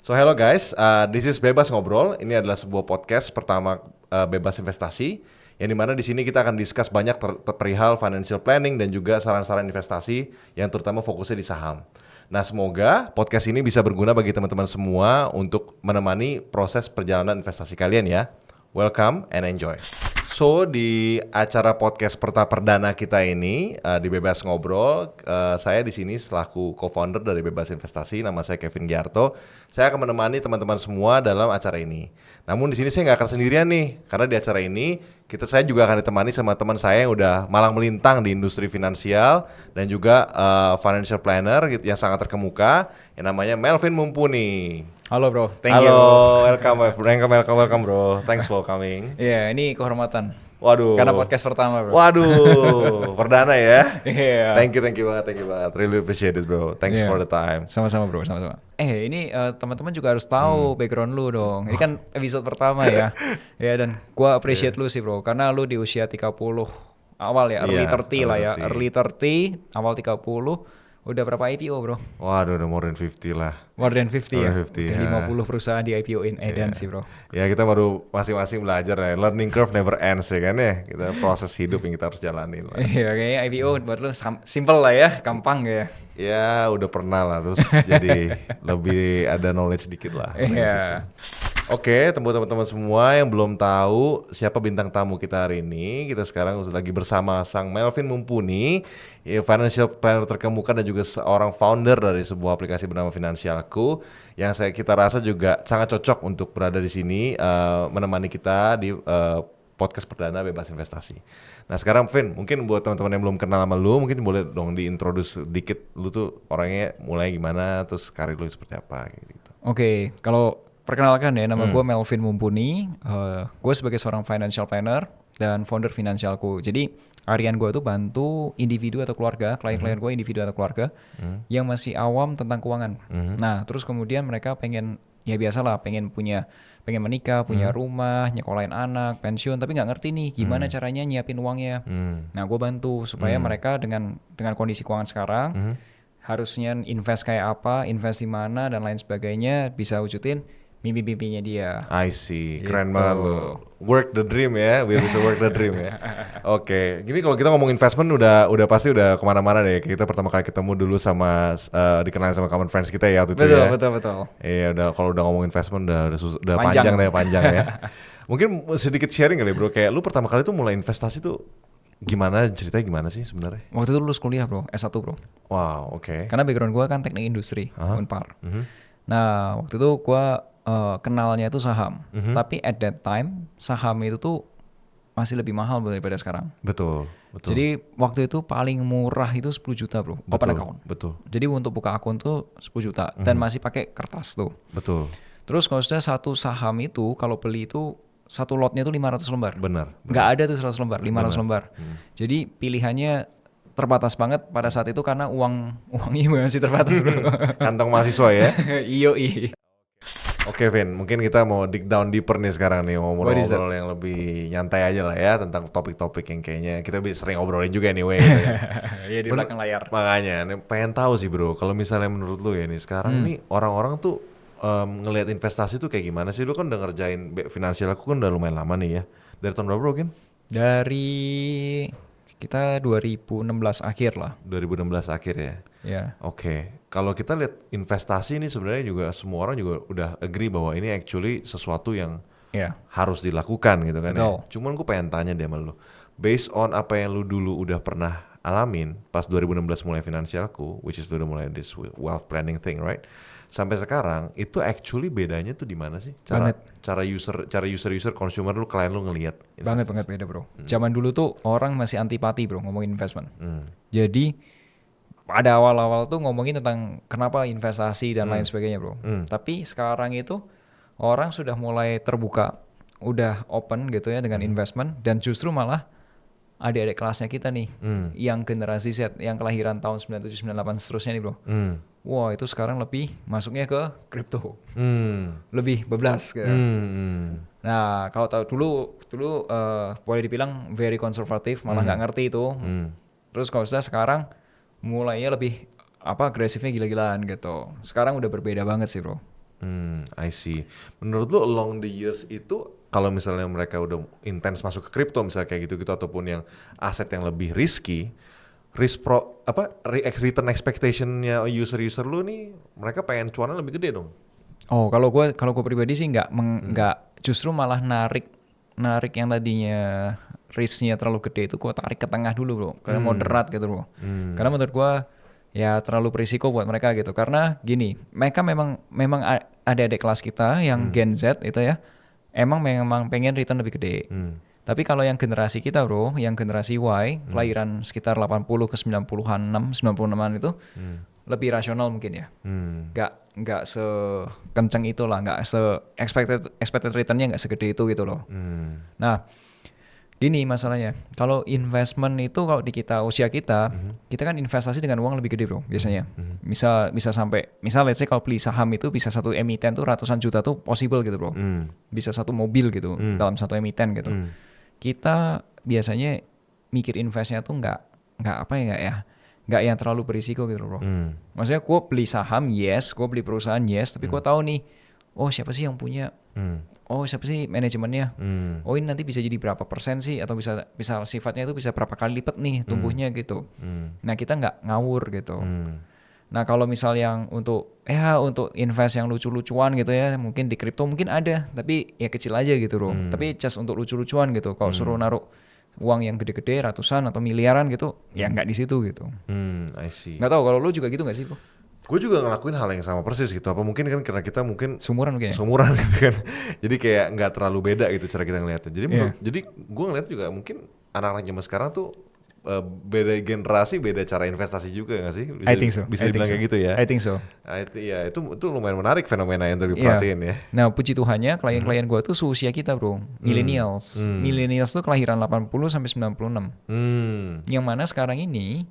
So hello guys, this is Bebas Ngobrol. Ini adalah sebuah podcast pertama Bebas Investasi, yang dimana di sini kita akan discuss banyak perihal financial planning dan juga saran-saran investasi yang terutama fokusnya di saham. Nah, semoga podcast ini bisa berguna bagi teman-teman semua untuk menemani proses perjalanan investasi kalian ya. Welcome and enjoy. So di acara podcast perdana kita ini di Bebas Ngobrol, saya di sini selaku co-founder dari Bebas Investasi, nama saya Kevin Giarto. Saya akan menemani teman-teman semua dalam acara ini. Namun di sini saya nggak akan sendirian nih, karena di acara ini saya juga akan ditemani sama teman saya yang udah malang melintang di industri finansial dan juga financial planner yang sangat terkemuka, yang namanya Melvin Mumpuni. Halo bro, thank you. Halo, welcome bro. Thanks for coming. Iya, ini kehormatan. Waduh. Karena podcast pertama bro. Waduh, perdana ya. Iya. Thank you banget. Really appreciate it bro. Thanks for the time. Sama-sama bro, sama-sama. Ini teman-teman juga harus tahu background lu dong. Ini kan episode pertama ya. Ya, dan gua appreciate lu sih bro, karena lu di usia 30 awal ya, early 30 lah ya. Early 30, awal 30. Udah berapa IPO bro? Waduh, udah more than 50 lah. More than 50 ya? 50 perusahaan di IPO-in Eden sih bro. Ya kita baru masing-masing belajar ya. Learning curve never ends ya kan ya. Kita proses hidup yang kita harus jalanin lah. Iya, kayaknya IPO buat lu simple lah ya, gampang ya. Ya udah pernah lah, terus jadi lebih ada knowledge dikit lah. Iya. Oke, teman-teman semua yang belum tahu siapa bintang tamu kita hari ini, kita sekarang lagi bersama sang Melvin Mumpuni, financial planner terkemuka dan juga seorang founder dari sebuah aplikasi bernama Finansialku, yang kita rasa juga sangat cocok untuk berada di sini menemani kita di podcast perdana Bebas Investasi. Nah sekarang Vin, mungkin buat teman-teman yang belum kenal sama lu, mungkin boleh dong diintroduce dikit, lu tuh orangnya mulai gimana, terus karir lu seperti apa gitu. Oke, kalau perkenalkan ya, nama gue Melvin Mumpuni. Gue sebagai seorang financial planner dan founder Finansialku. Jadi harian gue tuh bantu individu atau keluarga, klien-klien gue individu atau keluarga yang masih awam tentang keuangan. Nah, terus kemudian mereka pengen, ya biasalah, pengen menikah, punya rumah, nyekolahin anak, pensiun, tapi nggak ngerti nih gimana caranya nyiapin uangnya. Nah, gue bantu supaya mereka dengan kondisi keuangan sekarang harusnya invest kayak apa, invest di mana dan lain sebagainya, bisa wujudin mimpi-mimpinya dia. I see, keren banget lo. Work the dream ya, biar bisa work the dream ya. Oke, gini kalau kita ngomong investment udah pasti udah kemana-mana deh. Kita pertama kali ketemu dulu sama dikenalin sama common friends kita ya waktu itu ya. Betul. Iya, kalau udah ngomong investment udah panjang ya. Mungkin sedikit sharing kali bro, kayak lu pertama kali tuh mulai investasi tuh gimana, ceritanya gimana sih sebenarnya? Waktu itu lulus kuliah bro, S1 bro. Wow, oke. Karena background gue kan teknik industri, Unpar. Nah, waktu itu gue kenalnya itu saham. Tapi at that time, saham itu tuh masih lebih mahal daripada sekarang. Betul. Jadi waktu itu paling murah itu 10 juta bro, open account. Betul. Jadi untuk buka akun tuh 10 juta dan masih pakai kertas tuh. Betul. Terus kalau sudah satu saham itu, kalau beli itu satu lotnya tuh 500 lembar. Benar. Nggak ada tuh 100 lembar, 500 lembar. Jadi pilihannya terbatas banget pada saat itu karena uangnya masih terbatas bro. Kantong mahasiswa ya? Iya. Oke Vin, mungkin kita mau dig down deeper nih sekarang nih, mau ngobrol yang lebih nyantai aja lah ya tentang topik-topik yang kayaknya kita bisa sering obrolin juga anyway. Gitu ya. Iya di belakang layar. Makanya, pengen tahu sih bro, kalau misalnya menurut lu ya nih sekarang ini orang-orang tuh ngelihat investasi tuh kayak gimana sih? Lu kan udah ngerjain finansial, aku kan udah lumayan lama nih ya. Dari tahun berapa bro Kin? Dari kita 2016 akhir lah. 2016 akhir ya? Ya. Oke. Kalau kita lihat investasi ini sebenarnya juga semua orang juga udah agree bahwa ini actually sesuatu yang harus dilakukan gitu kan. Ya. Cuman gue pengen tanya deh sama lu, based on apa yang lu dulu udah pernah alamin pas 2016 mulai Finansialku, which is udah mulai this wealth planning thing, right? Sampai sekarang itu actually bedanya tuh di mana sih? Cara user consumer lu, klien lu ngelihat banget beda bro. Zaman dulu tuh orang masih antipati bro ngomongin investment. Jadi pada awal-awal tuh ngomongin tentang kenapa investasi dan lain sebagainya bro. Tapi sekarang itu orang sudah mulai terbuka, udah open gitu ya dengan investment, dan justru malah adik-adik kelasnya kita nih yang generasi Z, yang kelahiran tahun 97, 98 seterusnya nih bro. Wah itu sekarang lebih masuknya ke kripto, lebih bablas gitu. Nah kalau tahu dulu boleh dibilang very konservatif, malah nggak ngerti itu. Terus kalau sudah sekarang mulainya lebih agresifnya gila-gilaan gitu. Sekarang udah berbeda banget sih bro. I see. Menurut lu along the years itu kalau misalnya mereka udah intens masuk ke kripto misalnya kayak gitu-gitu ataupun yang aset yang lebih risky, return expectation-nya user lu nih mereka pengen cuannya lebih gede dong. Oh, kalau gue pribadi sih nggak justru malah narik yang tadinya risk-nya terlalu gede itu gue tarik ke tengah dulu bro, karena moderat gitu bro. Karena menurut gue ya terlalu berisiko buat mereka gitu. Karena gini, mereka memang ada adik kelas kita yang Gen Z itu ya, memang pengen return lebih gede. Tapi kalau yang generasi kita bro, yang generasi Y, kelahiran sekitar 80 ke 96-an itu lebih rasional mungkin ya. Nggak sekenceng itu lah, nggak expected returnnya nggak segede itu gitu loh. Nah, gini masalahnya, kalau investment itu kalau di usia kita kan investasi dengan uang lebih gede bro biasanya. Bisa sampai, let's say kalau beli saham itu bisa satu emiten tuh ratusan juta tuh possible gitu bro. Bisa satu mobil gitu dalam satu emiten gitu. Kita biasanya mikir investnya tuh nggak yang terlalu berisiko gitu bro. Maksudnya gue beli saham yes, gue beli perusahaan yes, tapi gue tahu nih, oh siapa sih yang punya, oh siapa sih manajemennya, oh ini nanti bisa jadi berapa persen sih, atau bisa sifatnya itu bisa berapa kali lipat nih tumbuhnya gitu. Nah kita nggak ngawur gitu. Nah kalau misal yang untuk invest yang lucu-lucuan gitu ya, mungkin di kripto mungkin ada, tapi ya kecil aja gitu bro. Tapi just untuk lucu-lucuan gitu, kalau suruh naruh uang yang gede-gede ratusan atau miliaran gitu, ya nggak di situ gitu. I see. Nggak tahu kalau lu juga gitu nggak sih bro? Gue juga ngelakuin hal yang sama persis gitu. Apa mungkin kan karena kita mungkin Seumuran mungkin ya? Seumuran gitu kan. Jadi kayak nggak terlalu beda gitu cara kita ngeliatnya. Jadi gue ngeliat juga mungkin anak-anak zaman sekarang tuh beda generasi, beda cara investasi juga nggak sih? I think so. Bisa dibilang kayak gitu ya? I think so. Ya itu lumayan menarik fenomena yang tadi diperhatiin ya. Nah puji Tuhannya klien-klien gue tuh seusia kita bro, millennials. Millennials tuh kelahiran 80 sampai 96. Yang mana sekarang ini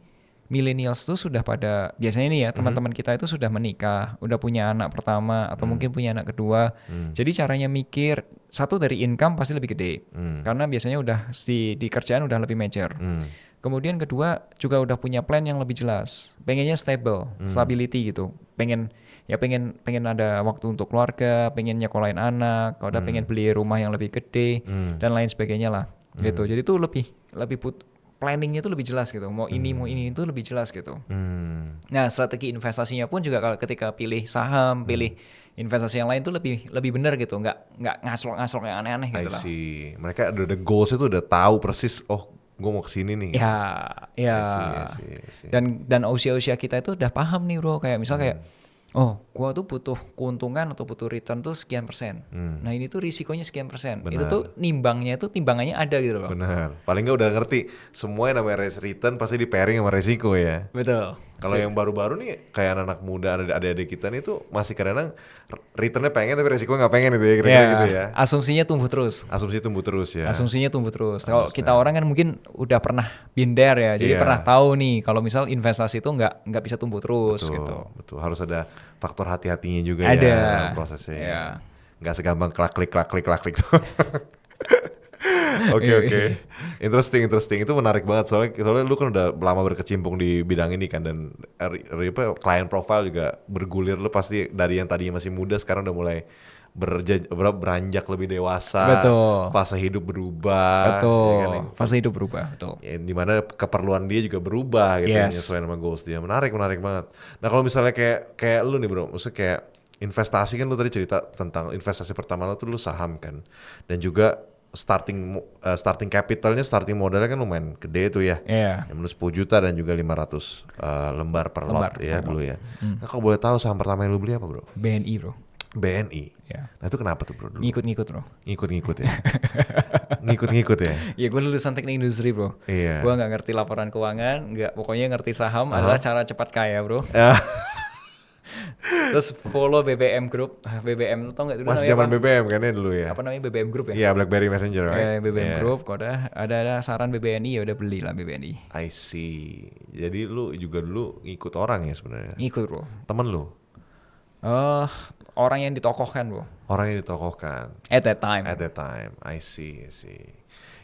millennials tuh sudah pada, biasanya nih ya teman-teman kita itu sudah menikah, udah punya anak pertama atau mungkin punya anak kedua. Jadi caranya mikir, satu dari income pasti lebih gede, karena biasanya udah di kerjaan udah lebih mature. Kemudian kedua juga udah punya plan yang lebih jelas, pengennya stability gitu, pengen ada waktu untuk keluarga, pengen nyekolahin anak, kalau udah pengen beli rumah yang lebih gede dan lain sebagainya lah gitu. Jadi tuh lebih planningnya tuh lebih jelas gitu, mau ini itu lebih jelas gitu. Nah strategi investasinya pun juga kalau ketika pilih saham, pilih investasi yang lain tuh lebih benar gitu, nggak ngaslok yang aneh-aneh gitu lah. I see. Mereka ada goals itu udah tahu persis, oh gue mau kesini nih. Ya. I see. Dan usia kita itu udah paham nih bro, kayak misal kayak, oh gua tuh butuh keuntungan atau butuh return tuh sekian persen. Nah ini tuh risikonya sekian persen. Benar. Itu tuh timbangannya ada gitu loh. Benar. Paling nggak udah ngerti semua yang namanya return pasti di pairing sama resiko ya. Betul. Kalau yang baru-baru nih kayak anak muda, adik-adik kita nih tuh masih kadang-kadang returnnya pengen tapi resikonya nggak pengen gitu ya, kira-kira gitu ya. Asumsinya tumbuh terus. Asumsinya tumbuh terus ya. Kalau kita orang kan mungkin udah pernah binder ya, jadi pernah tahu nih kalau misal investasi itu nggak bisa tumbuh terus gitu. Betul, harus ada faktor hati-hatinya juga ada. Ya dalam prosesnya. Ya. Nggak segampang klik. Oke. Interesting. Itu menarik banget soalnya lu kan udah lama berkecimpung di bidang ini kan, dan client profile juga bergulir. Lu pasti dari yang tadinya masih muda sekarang udah mulai beranjak lebih dewasa. Betul. Fase hidup berubah. Betul. Ya kan, fase hidup berubah, betul. Ya, dimana keperluan dia juga berubah gitu, sesuai sama goals dia. Menarik banget. Nah kalau misalnya kayak lu nih bro, maksudnya kayak investasi kan, lu tadi cerita tentang investasi pertama lu tuh lu saham kan, dan juga starting capitalnya, starting modalnya kan lumayan gede tuh ya. Yang 10 juta dan juga 500 lembar per lot ya dulu ya. Nah kalau boleh tahu saham pertama yang lu beli apa bro? BNI bro. BNI. Ya. Nah itu kenapa tuh bro? Dulu? Ngikut bro. Ngikut ya. Ngikut ya. Iya gue lulusan teknik industri bro. Iya. Gue nggak ngerti laporan keuangan, pokoknya ngerti saham adalah cara cepat kaya bro. Terus follow BBM Group. BBM tau gak dulu masih zaman BBM kan ya dulu ya? Apa namanya BBM Group ya? Iya, BlackBerry Messenger right? BBM Group, kalau ada saran BBNI ya udah belilah BBNI. I see. Jadi lu juga dulu ngikut orang ya sebenarnya? Ngikut bro. Temen lu? Orang yang ditokohkan bro. Orang yang ditokohkan? At that time, I see.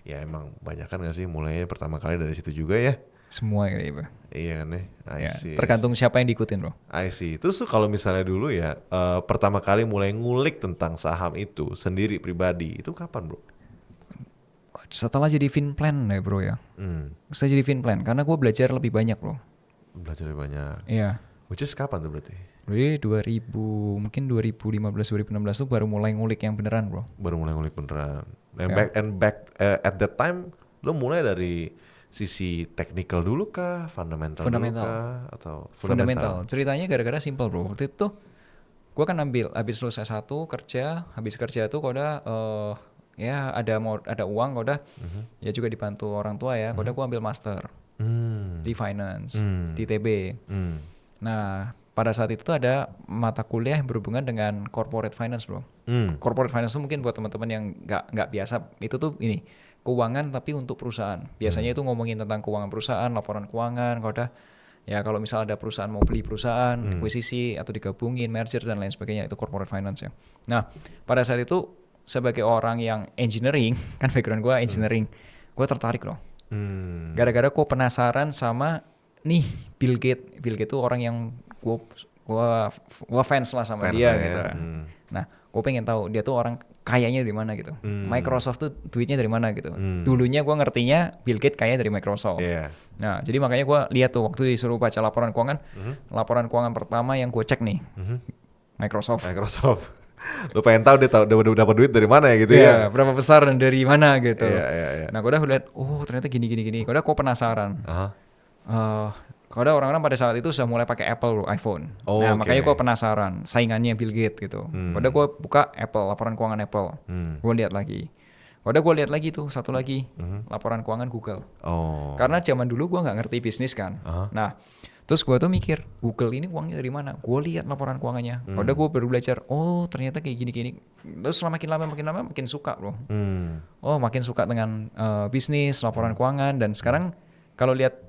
Ya emang banyak kan gak sih mulainya pertama kali dari situ juga ya? Semua gitu. Iya kan ya. I Ya, see. tergantung siapa yang diikutin bro. I see. Terus tuh kalau misalnya dulu ya pertama kali mulai ngulik tentang saham itu sendiri pribadi itu kapan bro? Setelah jadi finplan ya bro ya. Setelah jadi finplan karena gue belajar lebih banyak bro. Belajar lebih banyak. Iya. Which is kapan tuh berarti? Jadi 2015 2016 tuh baru mulai ngulik yang beneran bro. Baru mulai ngulik beneran. And Ya. back at that time lo mulai dari sisi technical dulu kah, fundamental dulu kah, atau Fundamental. Ceritanya gara-gara simple bro. Waktu itu gue kan habis lulus S1 kerja, habis kerja tuh koda ya ada uang koda ya juga dibantu orang tua ya. Koda gue ambil master di finance di ITB. Nah pada saat itu tuh ada mata kuliah yang berhubungan dengan corporate finance bro. Corporate finance itu mungkin buat teman-teman yang nggak biasa itu tuh ini keuangan tapi untuk perusahaan. Biasanya itu ngomongin tentang keuangan perusahaan, laporan keuangan, koda ya kalau misal ada perusahaan mau beli perusahaan, akuisisi atau digabungin, merger dan lain sebagainya itu corporate finance ya. Nah pada saat itu sebagai orang yang engineering kan background gue engineering, gue tertarik loh. Gara-gara gue penasaran sama nih Bill Gates. Bill Gates tuh orang yang gue fans lah sama dia gitu. Nah gue pengen tahu dia tuh orang kayanya dari mana gitu. Microsoft tuh duitnya dari mana gitu. Dulunya gue ngertinya Bill Gates kaya dari Microsoft. Nah jadi makanya gue lihat tuh waktu disuruh baca laporan keuangan, laporan keuangan pertama yang gue cek nih Microsoft. Lu pengen tahu dia dapat duit dari mana ya gitu ya? Berapa besar dan dari mana gitu. Iya. Nah gue udah lihat, oh ternyata gini. Gue penasaran. Kalau orang-orang pada saat itu sudah mulai pakai Apple iPhone. Makanya gue penasaran saingannya Bill Gates gitu. Gue buka Apple, laporan keuangan Apple. Gue lihat lagi. Gue lihat lagi tuh satu lagi laporan keuangan Google. Karena zaman dulu gue nggak ngerti bisnis kan. Nah terus gue tuh mikir Google ini uangnya dari mana? Gue lihat laporan keuangannya. Gue baru belajar. Oh ternyata kayak gini. Terus makin lama makin suka bro. Oh makin suka dengan bisnis, laporan keuangan dan sekarang kalau lihat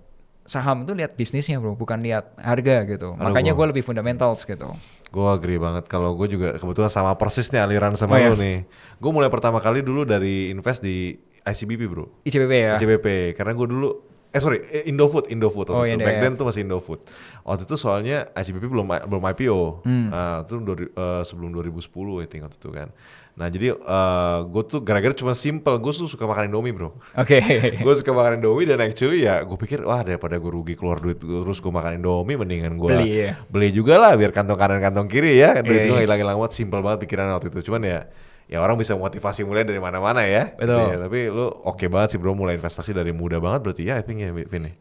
saham itu lihat bisnisnya bro, bukan lihat harga gitu. Makanya gue lebih fundamentals gitu. Gue agree banget. Kalau gue juga kebetulan sama persis nih aliran sama lo nih. Gue mulai pertama kali dulu dari invest di ICBP bro. ICBP ya? ICBP. Karena gue dulu Indofood waktu itu. Back then tuh masih Indofood. Waktu itu soalnya ICBP belum IPO. Itu sebelum 2010 I think waktu itu kan. Nah jadi gue tuh gara-gara cuma simple, gue tuh suka makan Indomie bro. Gue suka makan Indomie dan actually ya gue pikir wah daripada gue rugi keluar duit terus gue makan Indomie mendingan gue beli juga lah biar kantong kanan kantong kiri ya. Duit gue hilang-hilang banget, simple banget pikiran waktu itu. Cuman ya orang bisa motivasi mulai dari mana-mana ya. Betul. Gitu ya. Tapi lu oke banget sih bro mulai investasi dari muda banget berarti ya I think ya Vin.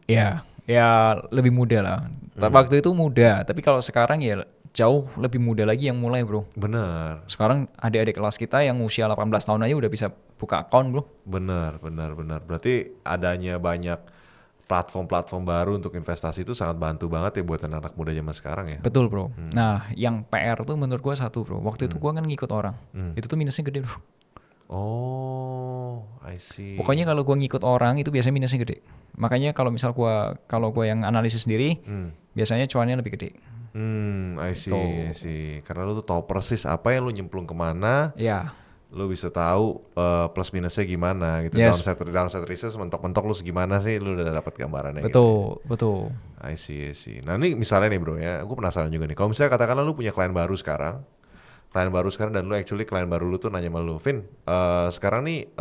Ya lebih muda lah. Waktu itu muda, tapi kalau sekarang ya jauh lebih muda lagi yang mulai bro. Bener. Sekarang adik-adik kelas kita yang usia 18 tahun aja udah bisa buka account bro. Bener. Berarti adanya banyak platform baru untuk investasi itu sangat bantu banget ya buat anak-anak muda zaman sekarang ya. Betul bro. Nah yang PR tuh menurut gue satu bro. Waktu itu gue kan ngikut orang. Itu tuh minusnya gede bro. Oh, I see. Pokoknya kalau gue ngikut orang itu biasanya minusnya gede. Makanya kalau misal kalau gue yang analisis sendiri, biasanya cuannya lebih gede. I see. Karena lu tuh tahu persis apa yang lu nyemplung kemana. Ya. Lu bisa tahu plus minusnya gimana gitu. Downside risk mentok-mentok lu segimana sih, lu udah dapat gambarannya. Betul. I see. Nah ini misalnya nih bro ya, gue penasaran juga nih. Kalau misalnya katakanlah lu punya klien baru sekarang dan lu klien baru lu tuh nanya sama lu, Vin, sekarang nih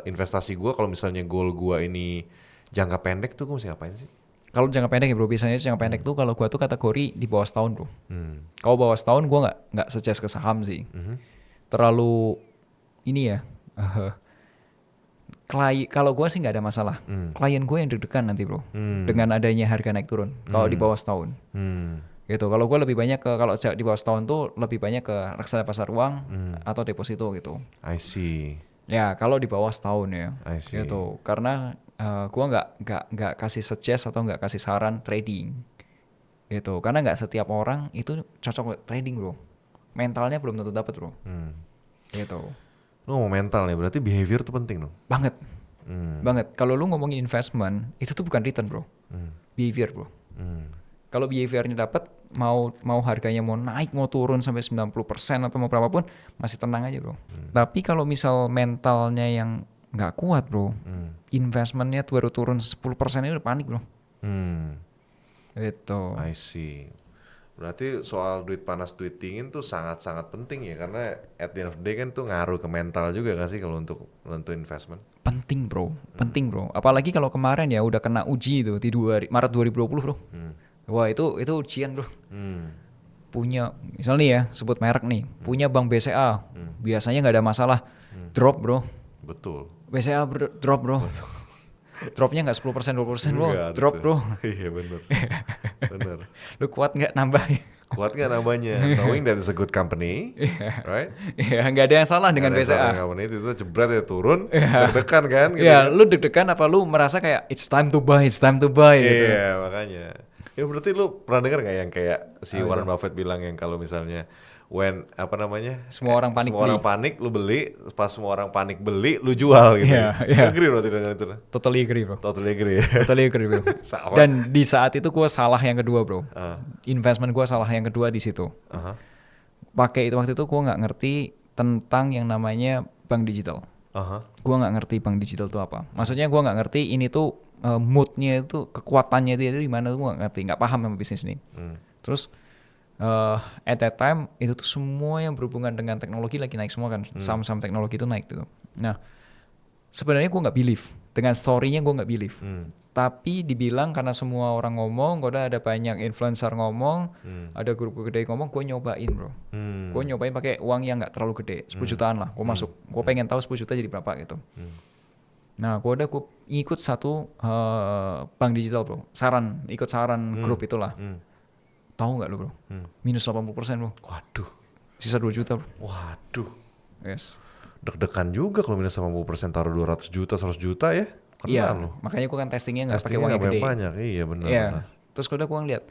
investasi gue kalau misalnya goal gue ini jangka pendek tuh gue mesti ngapain sih? Kalau jangka pendek ya bro, biasanya jangka pendek tuh kalau gue tuh kategori di bawah setahun bro. Kalau bawah setahun gue nggak suggest ke saham sih. Terlalu ini ya. Kalau gue sih nggak ada masalah. Klien gue yang deg-degan nanti bro, dengan adanya harga naik turun. Kalau di bawah setahun. Gitu. Kalau gue lebih banyak kalau di bawah setahun tuh lebih banyak ke reksadana pasar uang atau deposito gitu. I see. Ya kalau di bawah setahun ya. I see. Gitu. Karena gue nggak kasih suggest atau nggak kasih saran trading gitu karena nggak setiap orang itu cocok trading bro, mentalnya belum tentu dapat bro. Gitu. Lu ngomong mental nih berarti behavior tuh penting dong. Banget. Kalau lu ngomongin investment itu tuh bukan return bro, behavior bro. Kalau behaviornya dapat, mau harganya mau naik mau turun sampai 90% atau mau berapapun masih tenang aja bro. Tapi kalau misal mentalnya yang nggak kuat bro, investmentnya baru turun 10% itu udah panik bro. Gitu. I see. Berarti soal duit panas duit dingin tuh sangat-sangat penting ya, karena at the end of the day kan tuh ngaruh ke mental juga kan sih kalau untuk nentuin investment. Penting bro, penting bro. Apalagi kalau kemarin ya udah kena uji tuh di Maret 2020 bro. Wah itu ujian bro. Punya misalnya nih ya, sebut merek nih, punya bank BCA, biasanya nggak ada masalah. Drop bro, Betul. BCA drop bro. Dropnya nggak 10% 20% bro, Enggak, drop tuh. bro. Iya bener. Bener. Lu kuat nggak nambah? Kuat nggak nambahnya? Knowing that it's a good company, right? Ya nggak ada yang salah dengan Nggak ada salah BCA. company itu jebret ya turun, deg-degan kan gitu Ya, kan? lu deg-degan apa lu merasa kayak it's time to buy gitu. Iya makanya. Ya berarti lu pernah dengar nggak yang kayak si Warren Buffett bilang yang kalau misalnya when apa namanya Semua orang panik semua beli. orang panik lu beli, pas semua orang panik beli lu jual gitu. Iya, ya. iya. Lu agree berarti dengan itu? Totally agree bro. Totally agree. Ya. Totally agree bro. Sama. Dan di saat itu gue salah yang kedua bro. Investment gue salah yang kedua di situ. Pakai itu waktu itu gue nggak ngerti tentang yang namanya bank digital. Gue nggak ngerti bank digital itu apa. Maksudnya gue nggak ngerti ini tuh moodnya itu, kekuatannya itu di mana tuh gue nggak ngerti, nggak paham sama bisnis ini. Terus at that time itu tuh semua yang berhubungan dengan teknologi lagi naik semua kan, saham-saham teknologi itu naik gitu. Nah sebenarnya gue nggak believe dengan story-nya, gue nggak believe. Tapi dibilang karena semua orang ngomong, udah ada banyak influencer ngomong, ada grup gede ngomong, gue nyobain bro. Gue nyobain pakai uang yang nggak terlalu gede, 10 jutaan lah. Gue masuk, gue pengen tahu 10 juta jadi berapa gitu. Nah gue ikut satu bank digital bro, ikut saran grup itulah. Tahu nggak lu bro? Minus 80% bro. Waduh. Sisa 2 juta bro. Waduh. Yes. Deg-degan juga kalau minus 80% taruh 200 juta, 100 juta ya. Iya, Kena lu. makanya gue kan testingnya nggak pakai Testingnya uang yang nggak gede. banyak, iya benar. Iya. Terus gue ngeliat,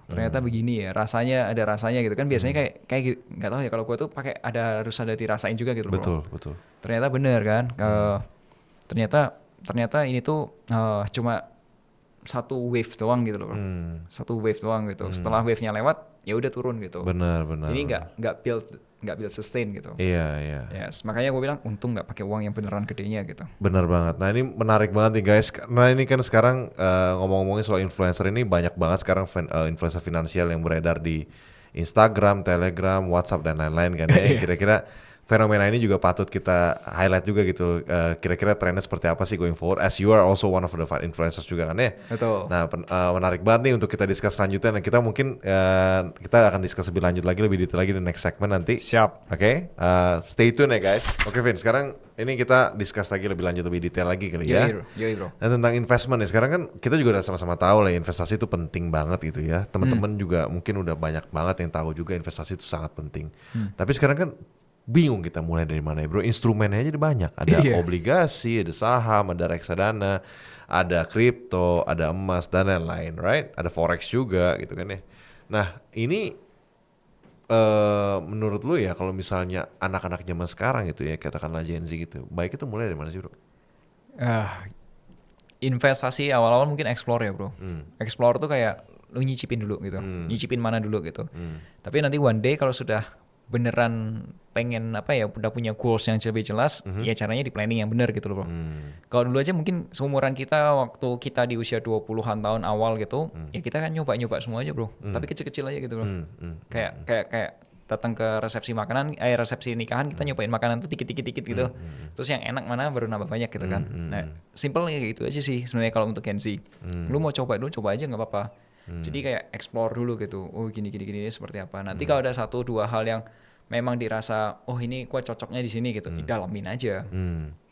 ternyata begini ya, rasanya ada rasanya gitu kan. Biasanya kayak nggak tahu ya kalau gue tuh harus ada dirasain juga gitu bro. Betul, betul. Ternyata bener kan. Ternyata ini tuh cuma satu wave doang gitu loh bro. Satu wave doang gitu. Setelah wave-nya lewat, ya udah turun gitu. Benar, benar. Ini nggak build sustain gitu. Iya, iya. Yes, makanya gue bilang untung nggak pakai uang yang beneran gedenya gitu. Benar banget. Nah ini menarik banget nih guys. Nah ini kan sekarang ngomong-ngomongin soal influencer ini banyak banget sekarang influencer finansial yang beredar di Instagram, Telegram, WhatsApp dan lain-lain kan ya. Kira-kira fenomena ini juga patut kita highlight juga gitu. Kira-kira trennya seperti apa sih going forward? As you are also one of the influencers juga kan ya. Betul. Nah menarik banget nih untuk kita discuss selanjutnya. Dan kita mungkin kita akan discuss lebih lanjut lagi, lebih detail lagi di next segment nanti. Siap. Oke, stay tune ya guys. Oke Vin, sekarang ini kita discuss lagi lebih lanjut, lebih detail lagi kali ya. Yoi bro. Dan tentang investment nih, sekarang kan kita juga udah sama-sama tahu lah investasi itu penting banget gitu ya. Teman-teman juga mungkin udah banyak banget yang tahu juga investasi itu sangat penting. Tapi sekarang kan bingung kita mulai dari mana ya bro. Instrumennya aja banyak. Ada obligasi, ada saham, ada reksadana, ada kripto, ada emas dan lain-lain, right? Ada forex juga gitu kan ya. Nah ini menurut lu ya kalau misalnya anak-anak zaman sekarang gitu ya, katakanlah Gen Z gitu, baik itu mulai dari mana sih bro? Investasi awal-awal mungkin explore ya bro. Explore tuh kayak lu nyicipin dulu gitu, nyicipin mana dulu gitu. Tapi nanti one day kalau sudah beneran pengen udah punya goals yang lebih jelas, ya caranya di planning yang benar gitu loh bro. Kalau dulu aja mungkin seumuran kita waktu kita di usia 20-an tahun awal gitu, ya kita kan nyoba-nyoba semua aja bro. Tapi kecil-kecil aja gitu bro. Kayak datang ke resepsi resepsi nikahan kita nyobain makanan tuh dikit-dikit gitu. Terus yang enak mana baru nambah banyak gitu kan. Nah, simple kayak gitu aja sih sebenarnya kalau untuk Gen Z. Lu mau coba dulu, coba aja nggak apa-apa. Jadi kayak explore dulu gitu. Oh gini seperti apa. Nanti kalau ada 1-2 hal yang memang dirasa oh ini gua cocoknya di sini gitu, dalamin aja.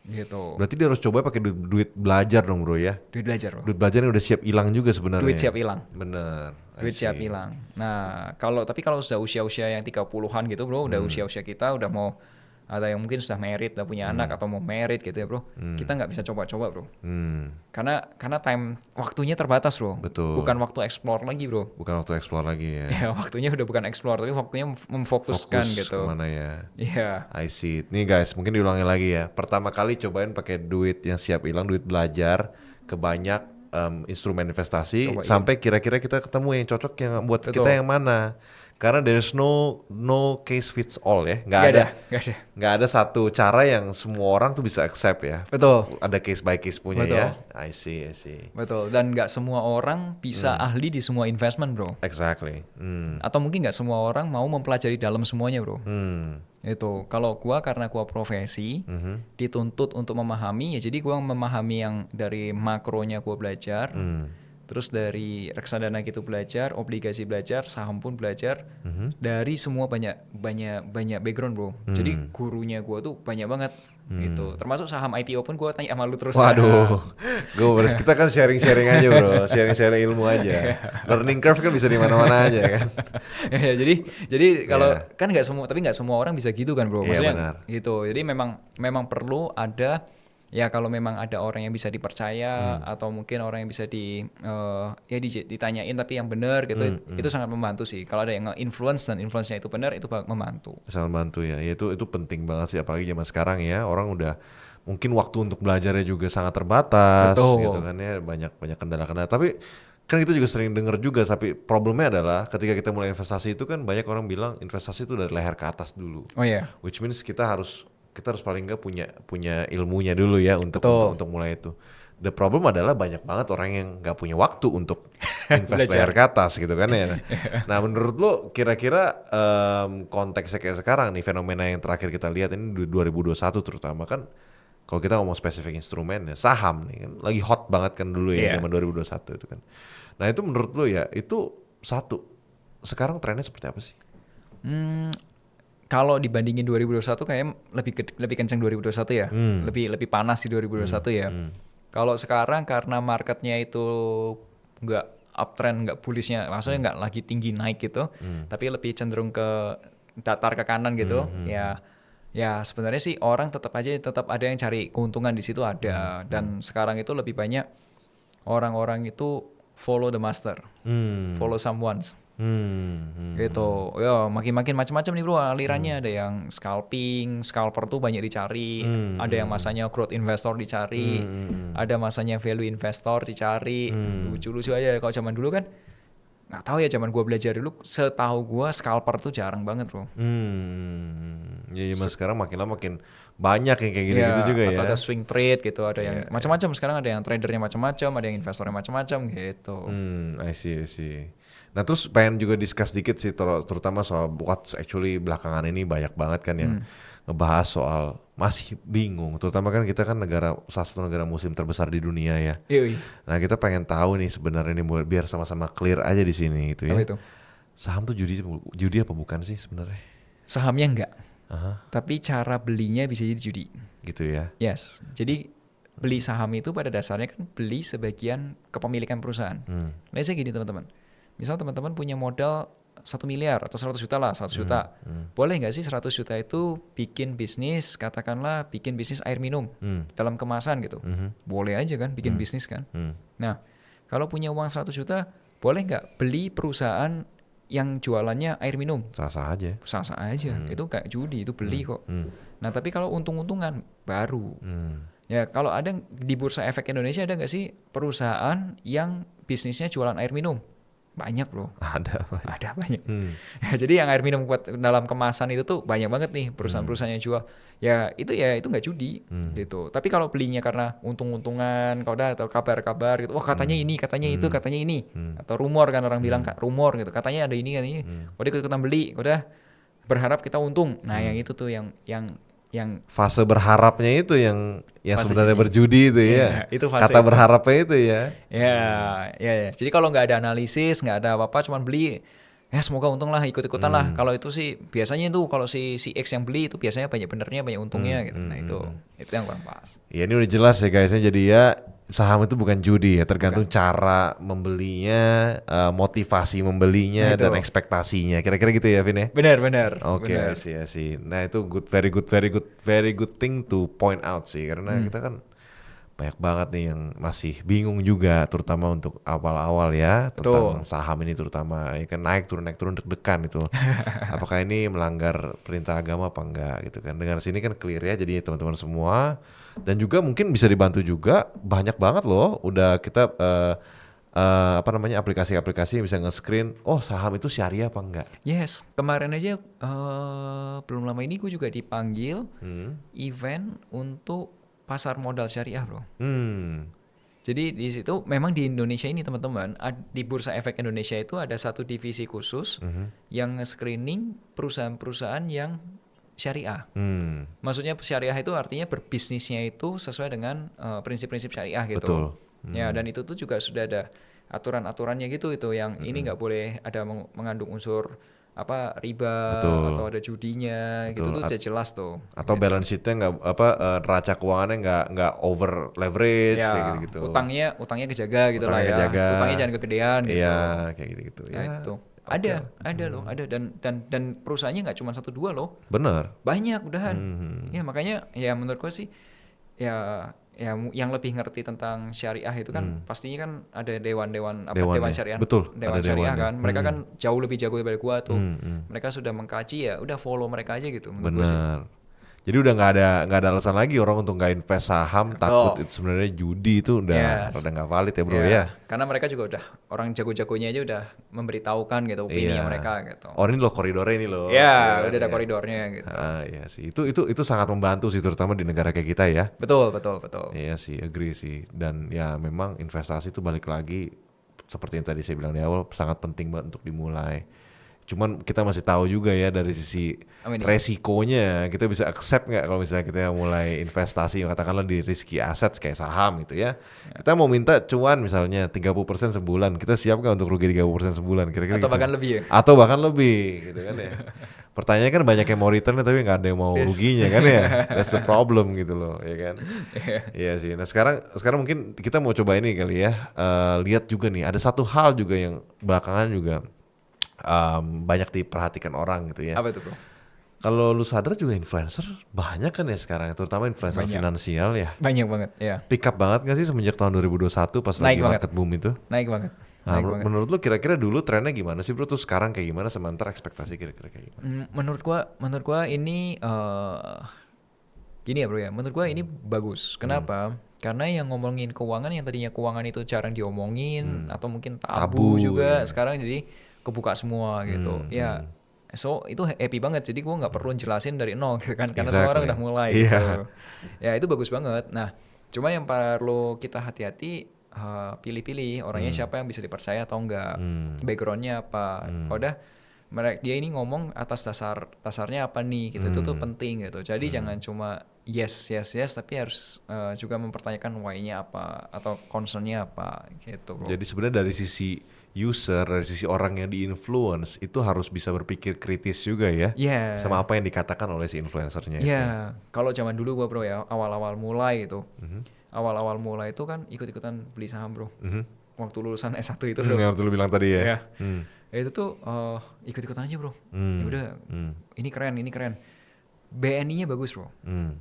Gitu. Berarti dia harus coba pakai duit belajar dong bro ya. Duit belajar bro. Duit belajar yang udah siap hilang juga sebenarnya. Duit siap hilang. Bener. Duit siap hilang. Nah, kalau sudah usia-usia yang 30-an gitu bro, udah usia-usia kita udah mau ada yang mungkin sudah married, udah punya anak atau mau married gitu ya bro, kita nggak bisa coba-coba bro. Karena time waktunya terbatas bro. Betul. Bukan waktu explore lagi bro. Bukan waktu explore lagi ya. Ya waktunya udah bukan explore tapi waktunya memfokuskan gitu. Kemana ya? Iya. I see. Nih guys, mungkin diulangi lagi ya. Pertama kali cobain pakai duit yang siap hilang, duit belajar ke banyak instrumen investasi. Sampai kira-kira kita ketemu yang cocok yang buat kita yang mana. Karena there's no case fits all ya, Nggak ada. nggak ada satu cara yang semua orang tuh bisa accept ya. Betul. Ada case by case punya Betul. ya. I see. Betul. Dan nggak semua orang bisa ahli di semua investment, bro. Exactly. Atau mungkin nggak semua orang mau mempelajari dalam semuanya, bro. Itu kalau gua karena gua profesi dituntut untuk memahami, ya jadi gua memahami yang dari makronya gua belajar. Terus dari reksadana gitu belajar, obligasi belajar, saham pun belajar, dari semua banyak background, bro. Jadi gurunya gua tuh banyak banget gitu. Termasuk saham IPO pun gua tanya sama lu terus. Waduh, kita kan sharing aja bro, sharing ilmu aja. Learning curve kan bisa di mana-mana aja kan. Ya, jadi kalau kan nggak semua orang bisa gitu kan, bro. Maksudnya benar. gitu. Jadi memang perlu ada. Ya kalau memang ada orang yang bisa dipercaya atau mungkin orang yang bisa ditanyain tapi yang benar gitu, itu sangat membantu sih. Kalau ada yang nge-influence dan influence-nya itu benar, itu membantu. Sangat membantu ya. Itu penting banget sih, apalagi zaman sekarang ya, orang udah mungkin waktu untuk belajarnya juga sangat terbatas. Betul. Gitu kan ya, banyak kendala-kendala. Tapi kan kita juga sering dengar juga, tapi problemnya adalah ketika kita mulai investasi itu kan banyak orang bilang investasi itu dari leher ke atas dulu. Oh iya. Which means kita harus paling nggak punya ilmunya dulu ya untuk mulai itu. The problem adalah banyak banget orang yang nggak punya waktu untuk invest leher ke atas gitu kan ya. Nah menurut lo kira-kira konteksnya kayak sekarang nih, fenomena yang terakhir kita lihat ini 2021 terutama kan, kalau kita ngomong spesifik instrumen ya saham nih kan lagi hot banget kan dulu ya zaman 2021 itu kan. Nah itu menurut lo ya itu satu, sekarang trennya seperti apa sih? Kalau dibandingin 2021 kayaknya lebih kencang 2021 ya. Lebih panas di 2021 ya. Kalau sekarang karena marketnya itu nggak uptrend, nggak bullishnya, maksudnya nggak lagi tinggi naik gitu, tapi lebih cenderung ke datar ke kanan gitu. Ya sebenarnya sih orang tetap ada yang cari keuntungan di situ ada. Dan sekarang itu lebih banyak orang-orang itu follow the master, follow someone. Gitu. Ya makin macam-macam nih bro alirannya. Ada yang scalper tuh banyak dicari. Ada yang masanya growth investor dicari. Ada masanya value investor dicari. Lucu-lucu aja. Kalau zaman dulu kan nggak tahu ya, zaman gua belajar dulu setahu gua scalper tuh jarang banget bro. Ya mas sekarang makin lama makin banyak yang kayak gitu-gitu juga ya. Ada swing trade gitu, ada yang macam-macam. Sekarang ada yang tradernya macam-macam, ada yang investornya macam-macam gitu. I see. Nah terus pengen juga discuss dikit sih terutama soal what's actually belakangan ini banyak banget kan yang ngebahas soal masih bingung, terutama kan kita kan salah satu negara muslim terbesar di dunia ya. Nah kita pengen tahu nih sebenarnya nih biar sama-sama clear aja di sini gitu ya. Apa itu? Saham tuh judi apa bukan sih sebenarnya? Sahamnya enggak. Tapi cara belinya bisa jadi judi. Gitu ya. Yes. Jadi beli saham itu pada dasarnya kan beli sebagian kepemilikan perusahaan. Let's say gini teman-teman. Misal teman-teman punya modal 1 miliar atau 100 juta lah, 100 juta. Boleh nggak sih 100 juta itu bikin bisnis, katakanlah bikin bisnis air minum dalam kemasan gitu. Boleh aja kan bikin bisnis kan. Nah, kalau punya uang 100 juta, boleh nggak beli perusahaan yang jualannya air minum? Sah-sah aja. Sah-sah aja. Itu kayak judi, itu beli kok. Nah, tapi kalau untung-untungan baru. Ya, kalau ada di Bursa Efek Indonesia ada nggak sih perusahaan yang bisnisnya jualan air minum? Banyak loh. Ada banyak. Ya, jadi yang air minum buat dalam kemasan itu tuh banyak banget nih perusahaan-perusahaan yang jual. Ya itu nggak judi gitu. Tapi kalau belinya karena untung-untungan, atau kabar-kabar gitu. Oh katanya ini, katanya itu, katanya ini. Atau rumor kan orang bilang rumor gitu. Katanya ada ini, katanya. Udah ikut-ikutan beli, udah berharap kita untung. Nah yang itu tuh yang fase berharapnya itu yang sebenarnya berjudi itu ya. Itu fase kata itu. Berharapnya itu ya. Ya. Jadi kalau nggak ada analisis, nggak ada apa-apa, cuman beli, ya semoga untung lah, ikut-ikutan lah. Kalau itu sih biasanya itu kalau si X yang beli itu biasanya banyak benernya, banyak untungnya gitu. Nah itu yang kurang pas. Ya ini udah jelas ya guysnya. Jadi ya saham itu bukan judi ya, tergantung cara membelinya, motivasi membelinya, dan ekspektasinya. Kira-kira gitu ya, Vin ya? Benar. Oke, sih. Nah itu very good thing to point out sih, karena kita kan banyak banget nih yang masih bingung juga, terutama untuk awal-awal ya, tentang saham ini terutama. Ya kan naik turun deg-degan itu. Apakah ini melanggar perintah agama apa enggak gitu kan. Dengan sini kan clear ya, jadi teman-teman semua. Dan juga mungkin bisa dibantu juga banyak banget loh udah kita apa namanya aplikasi-aplikasi yang bisa nge-screen saham itu syariah apa enggak. Yes, kemarin aja belum lama ini gue juga dipanggil event untuk pasar modal syariah, bro. Jadi di situ memang di Indonesia ini teman-teman, di Bursa Efek Indonesia itu ada satu divisi khusus yang nge-screening perusahaan-perusahaan yang syariah. Maksudnya syariah itu artinya berbisnisnya itu sesuai dengan prinsip-prinsip syariah gitu. Betul. Ya, dan itu tuh juga sudah ada aturan-aturannya gitu itu yang ini nggak boleh ada mengandung unsur apa riba Betul. atau ada judinya gitu tuh udah jelas tuh. Atau balance sheet-nya nggak neraca keuangannya nggak over leverage Ya, kayak gitu. utangnya kejaga gitu lah ya. Kejaga. Utangnya jangan kegedean gitu. Iya, kayak gitu. Nah, itu. Ada loh, ada dan perusahaannya nggak cuma 1-2 loh. Bener. Banyak udahan. Ya makanya ya menurut gue sih ya yang lebih ngerti tentang syariah itu kan pastinya kan ada dewan syariah. Betul, Dewan ada syariah dewannya. kan. Mereka kan jauh lebih jago daripada gua tuh. Mereka sudah mengkaji ya udah follow mereka aja gitu menurut gua sih. Bener. Jadi udah nggak ada alasan lagi orang untuk nggak invest saham, takut itu sebenarnya judi itu udah nggak valid ya bro ya. Karena mereka juga udah orang jago-jagonya aja udah memberitahukan gitu opini mereka gitu. Oh ini loh koridornya ini loh. Ya, udah ada koridornya gitu. Iya sih. Itu sangat membantu sih terutama di negara kayak kita ya. Betul. Iya sih, agree sih. Dan ya memang investasi itu balik lagi seperti yang tadi saya bilang di awal sangat penting banget untuk dimulai. Cuman kita masih tahu juga ya dari sisi resikonya, kita bisa accept nggak kalau misalnya kita mulai investasi katakanlah di risky assets kayak saham gitu ya. Kita mau minta cuan misalnya 30% sebulan, kita siap nggak untuk rugi 30% sebulan kira-kira Atau gitu. bahkan lebih ya? Atau bahkan lebih gitu kan ya. Pertanyaannya kan banyak yang mau returnnya tapi nggak ada yang mau ruginya kan ya. That's the problem gitu loh ya kan. Iya sih. Nah sekarang mungkin kita mau coba ini kali ya, lihat juga nih ada satu hal juga yang belakangan juga banyak diperhatikan orang gitu ya. Apa itu bro? Kalau lu sadar juga influencer banyak kan ya sekarang, terutama influencer finansial ya. Banyak banget ya. Pick up banget gak sih semenjak tahun 2021 pas Naik lagi market boom itu? Naik banget. Nah, menurut lu kira-kira dulu trennya gimana sih bro? Terus sekarang kayak gimana? Sementara ekspektasi kira-kira kayak gimana? Menurut gua ini gini ya bro ya. Menurut gua ini bagus. Kenapa? Karena yang ngomongin keuangan yang tadinya keuangan itu jarang diomongin atau mungkin tabu juga, sekarang jadi kebuka semua gitu. So itu happy banget. Jadi gue nggak perlu jelasin dari nol gitu kan, karena semua orang udah mulai gitu. Ya itu bagus banget. Nah, cuma yang perlu kita hati-hati pilih-pilih orangnya siapa yang bisa dipercaya atau enggak, backgroundnya apa. Udah dia ini ngomong atas dasarnya apa nih gitu, itu tuh penting gitu. Jadi jangan cuma yes tapi harus juga mempertanyakan why-nya apa atau concern-nya apa gitu bro. Jadi sebenarnya dari sisi user, dari sisi orang yang di-influence itu harus bisa berpikir kritis juga ya, sama apa yang dikatakan oleh si influencernya itu. Kalau zaman dulu gua bro ya, awal-awal mulai gitu, awal-awal mulai itu kan ikut-ikutan beli saham bro, waktu lulusan S1 itu bro. Yang lu bilang tadi ya. Itu tuh ikut-ikutan aja bro, ya udah ini keren. BNI-nya bagus bro,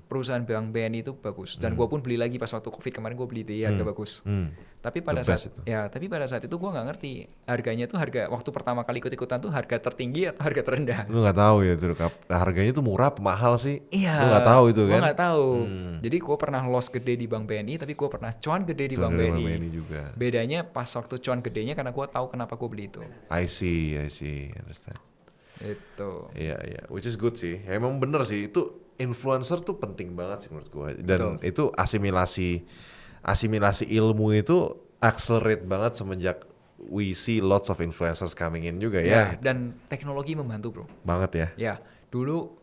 perusahaan bank BNI itu bagus, dan gue pun beli lagi pas waktu COVID kemarin, gue beli di harga bagus. Tapi pada saat itu gue nggak ngerti harganya tuh waktu pertama kali ikut-ikutan tuh harga tertinggi atau harga terendah. Lu nggak tahu ya tuh harganya tuh murah apa mahal sih? Iya. Lu nggak tahu itu kan? Gue nggak tahu. Jadi gue pernah loss gede di bank BNI, tapi gue pernah cuan gede di bank BNI juga. Bedanya pas waktu cuan gedenya karena gue tahu kenapa gue beli itu. I see, understand. Itu. Iya, which is good sih. Ya, emang bener sih, itu influencer tuh penting banget sih menurut gue. Dan itu asimilasi ilmu itu accelerate banget semenjak we see lots of influencers coming in juga ya. Dan teknologi membantu bro. Banget ya. Ya, dulu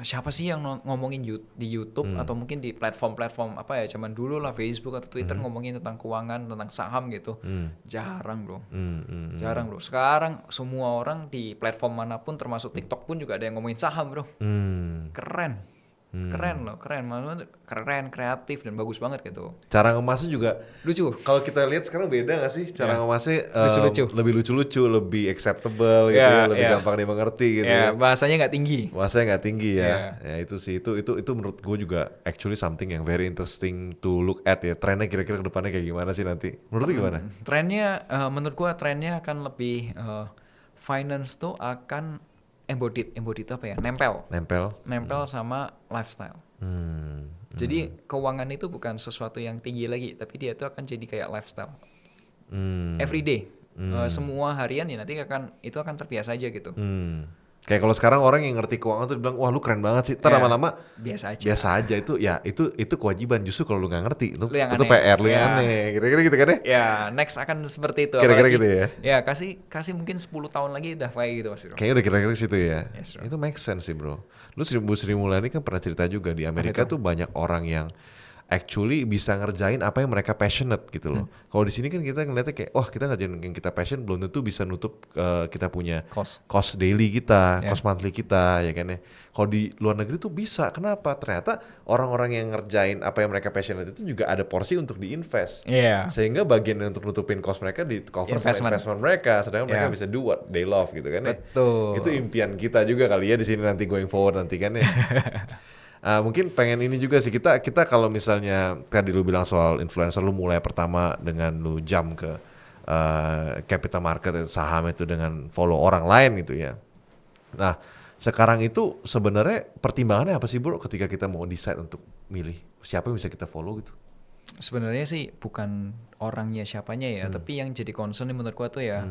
siapa sih yang ngomongin di YouTube atau mungkin di platform-platform apa ya zaman dulu lah, Facebook atau Twitter ngomongin tentang keuangan, tentang saham gitu. Jarang bro. Jarang bro. Sekarang semua orang di platform manapun termasuk TikTok pun juga ada yang ngomongin saham bro. Keren. Maksudnya keren, kreatif dan bagus banget gitu. Cara ngemasnya juga lucu. Kalau kita lihat sekarang beda nggak sih cara ngemasnya? Lebih lucu-lucu, lebih acceptable gitu ya, lebih gampang dimengerti gitu. Bahasanya nggak tinggi. Ya. Ya itu sih, itu menurut gue juga actually something yang very interesting to look at ya. Trennya kira-kira ke depannya kayak gimana sih nanti? Menurut lu gimana? Trennya, menurut gue trennya akan lebih finance tuh akan embodied itu apa ya? Nempel sama lifestyle. Jadi keuangan itu bukan sesuatu yang tinggi lagi, tapi dia itu akan jadi kayak lifestyle. every day. Semua harian ya nanti itu akan terbiasa aja gitu. Kayak kalau sekarang orang yang ngerti keuangan tuh bilang, wah lu keren banget sih. Ntar lama-lama biasa aja. Itu kewajiban. Justru kalau lu nggak ngerti, itu yang itu aneh. PR lu yang aneh. Kira-kira gitu kan ya? Ya, next akan seperti itu. Kira-kira gitu ya? Ya, kasih mungkin 10 tahun lagi udah kayak gitu pasti. Kayaknya udah kira-kira situ ya. Yes, itu make sense sih bro. Lu Sri Mulyani kan pernah cerita juga di Amerika tuh banyak orang yang actually bisa ngerjain apa yang mereka passionate gitu loh. Kalau di sini kan kita ngeliatnya kayak, wah kita ngerjain yang kita passion belum tentu bisa nutup kita punya cost daily kita, cost monthly kita, ya kan ya. Kalau di luar negeri tuh bisa. Kenapa? Ternyata orang-orang yang ngerjain apa yang mereka passionate itu juga ada porsi untuk diinvest. Sehingga bagian untuk nutupin cost mereka di cover sama investment mereka, sedangkan mereka bisa do what they love gitu kan ya. Betul. Itu impian kita juga kali ya di sini nanti going forward nanti kan ya. Mungkin pengen ini juga sih kita kalau misalnya tadi lu bilang soal influencer, lu mulai pertama dengan lu jump ke capital market saham itu dengan follow orang lain gitu ya. Nah sekarang itu sebenarnya pertimbangannya apa sih bro ketika kita mau decide untuk milih siapa yang bisa kita follow gitu? Sebenarnya sih bukan orangnya siapanya ya, tapi yang jadi concern menurut gua tuh ya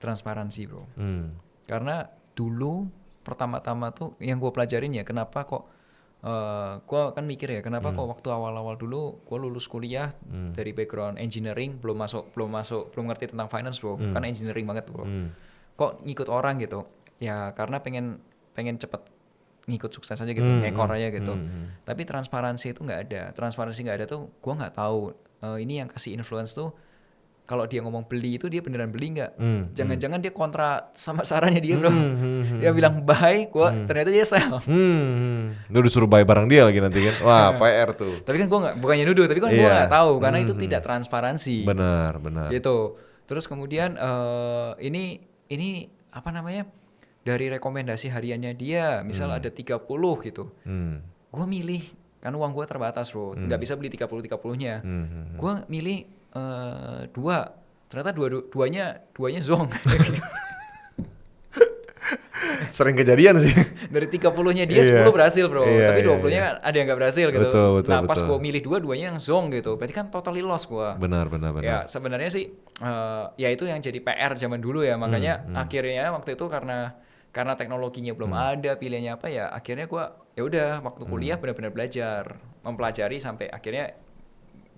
transparansi bro. Karena dulu pertama-tama tuh yang gua pelajarin ya kenapa kok gue kan mikir ya kenapa kok waktu awal-awal dulu gue lulus kuliah dari background engineering belum ngerti tentang finance bro, kan engineering banget bro. Kok ngikut orang gitu ya karena pengen cepet ngikut sukses aja gitu, ngekor aja gitu. Tapi transparansi itu nggak ada tuh gue nggak tahu ini yang kasih influence tuh kalau dia ngomong beli itu dia beneran beli nggak? Jangan-jangan dia kontra sama sarannya dia bro. Dia bilang buy, ternyata dia sell. Lu disuruh buy barang dia lagi nanti kan? Wah PR tuh. Tapi kan gue bukannya nuduh, tapi kan gue nggak tahu karena itu tidak transparansi. Benar. Gitu. Terus kemudian ini apa namanya? Dari rekomendasi hariannya dia, misal ada 30 gitu. Gue milih, kan uang gue terbatas bro, nggak bisa beli 30-30-nya. Gue milih 2, ternyata duanya zong. Sering kejadian sih. Dari 30-nya dia 10 berhasil bro, tapi 20-nya ada yang nggak berhasil gitu. Betul, nah pas gue milih 2, duanya yang zong gitu, berarti kan totally loss gue. Benar. Ya sebenarnya sih ya itu yang jadi PR zaman dulu ya, makanya akhirnya waktu itu karena teknologinya belum ada, pilihannya apa ya, akhirnya gue ya udah waktu kuliah benar-benar mempelajari sampai akhirnya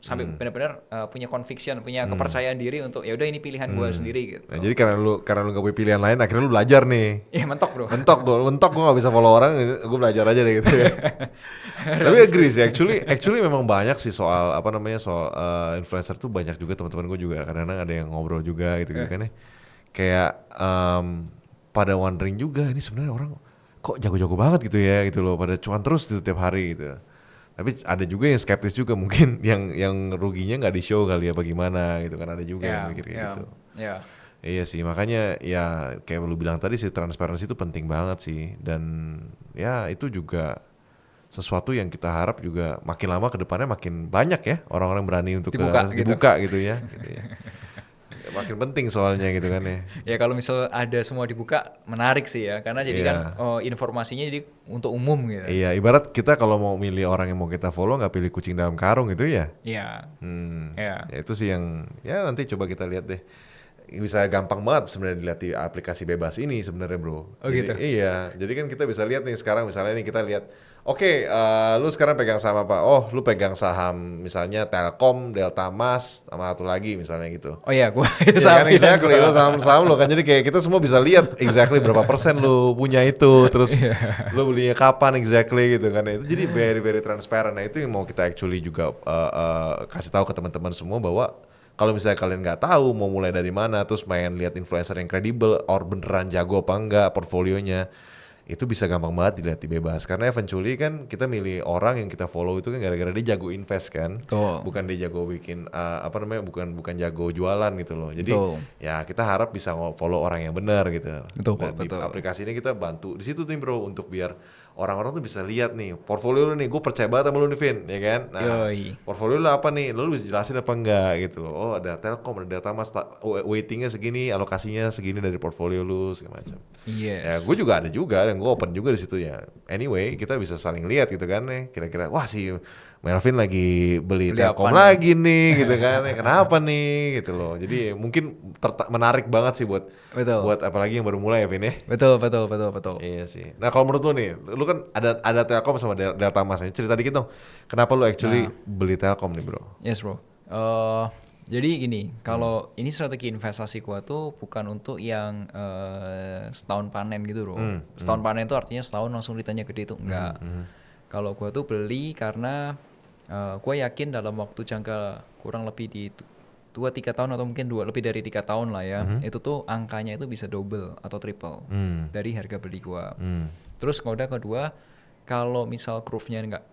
benar-benar punya conviction, punya kepercayaan diri untuk ya udah ini pilihan gue sendiri gitu. Nah, jadi karena lu gak punya pilihan lain, akhirnya lu belajar nih. Iya mentok bro. Mentok gue gak bisa follow orang, gue belajar aja deh gitu ya. Tapi agree sih, actually memang banyak sih soal influencer tuh banyak juga teman-teman gue juga kadang-kadang ada yang ngobrol juga gitu kan ya. Kayak pada wondering juga ini sebenarnya orang kok jago-jago banget gitu ya gitu loh, pada cuan terus gitu tiap hari gitu. Tapi ada juga yang skeptis juga mungkin yang ruginya nggak di show kali ya bagaimana gitu kan, ada juga yang mikir kayak gitu. Iya sih, makanya ya kayak lu bilang tadi sih transparansi itu penting banget sih, dan ya itu juga sesuatu yang kita harap juga makin lama ke depannya makin banyak ya orang-orang berani untuk dibuka gitu ya. Makin penting soalnya gitu kan ya. Ya kalau misal ada semua dibuka menarik sih ya, karena jadi kan informasinya jadi untuk umum gitu. Iya, ibarat kita kalau mau milih orang yang mau kita follow nggak pilih kucing dalam karung gitu ya. Iya. Ya itu sih yang ya nanti coba kita lihat deh. Bisa gampang banget sebenarnya dilihat di aplikasi bebas ini sebenarnya bro. Jadi, gitu? Iya, jadi kan kita bisa lihat nih sekarang misalnya nih kita lihat, oke, lu sekarang pegang saham apa? Oh, lu pegang saham misalnya Telkom, Delta Mas, sama satu lagi misalnya gitu. Oh iya, gue ya kan exactly, lu saham lu kan, jadi kayak kita semua bisa lihat exactly berapa persen lu punya itu, terus lu belinya kapan exactly gitu kan. Itu jadi very very transparent. Nah itu yang mau kita actually juga kasih tahu ke teman-teman semua bahwa kalau misalnya kalian nggak tahu mau mulai dari mana, terus main lihat influencer yang kredibel, or beneran jago apa enggak portfolionya, itu bisa gampang banget dilihat di bebas. Karena eventually kan kita milih orang yang kita follow itu kan gara-gara dia jago invest kan, bukan dia jago bikin bukan jago jualan gitu loh. Jadi ya kita harap bisa follow orang yang benar gitu. Betul. Di aplikasi ini kita bantu di situ tuh bro, untuk biar orang-orang tuh bisa lihat nih portfolio lu nih, gue percaya banget sama lu nih Vin, ya kan? Nah, portfolio lu apa nih? Lu bisa jelasin apa enggak gitu loh. Oh ada Telkom, ada Delta Mas, weightingnya segini, alokasinya segini dari portfolio lu segala macam. Ya gue juga ada juga, dan gue open juga di situ ya. Anyway kita bisa saling lihat gitu kan nih. Kira-kira wah si Melvin lagi beli Telkom apa nih? lagi nih gitu kan. Kenapa nih gitu loh. Jadi mungkin menarik banget sih buat Betul. apalagi yang baru mulai ya Vin ya. Betul. Iya sih. Nah kalau menurut lu nih, lu kan ada Telkom sama Delta Mas. Cerita dikit dong. Kenapa lu actually beli Telkom nih bro? Yes bro. Jadi gini, kalau ini strategi investasi gua tuh bukan untuk yang setahun panen gitu bro. Setahun panen itu artinya setahun langsung returnnya gede itu enggak. Kalau gua tuh beli karena gua yakin dalam waktu jangka kurang lebih di 2-3 tahun atau mungkin lebih dari 3 tahun lah ya, itu tuh angkanya itu bisa double atau triple dari harga beli gua. Terus kedua, kalau misal curve-nya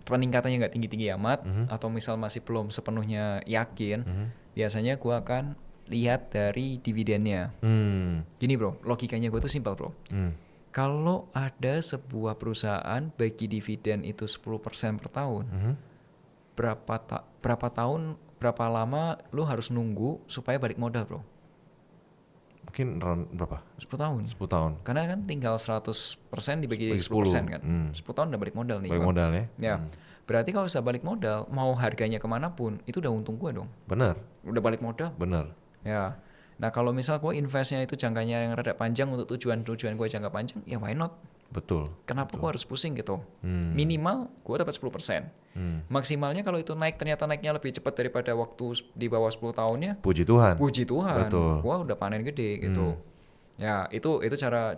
peningkatannya nggak tinggi-tinggi amat atau misal masih belum sepenuhnya yakin, biasanya gua akan lihat dari dividennya. Gini bro, logikanya gua tuh simpel bro. Kalau ada sebuah perusahaan bagi dividen itu 10% per tahun, berapa lama lu harus nunggu supaya balik modal bro? Mungkin round berapa? 10 tahun. 10 tahun. Karena kan tinggal 100% dibagi 10% kan. 10 tahun udah balik modal nih. Balik modal ya? Ya. Berarti kalau sudah balik modal, mau harganya kemanapun, itu udah untung gua dong. Bener. Udah balik modal. Bener. Ya. Nah kalau misal gua investnya itu jangkanya yang rada panjang untuk tujuan gua jangka panjang, ya why not? Betul. Kenapa gua harus pusing gitu? Minimal gua dapat 10%. Maksimalnya kalau itu ternyata naiknya lebih cepat daripada waktu di bawah 10 tahunnya. Puji Tuhan. Betul. Gua udah panen gede gitu. Ya, itu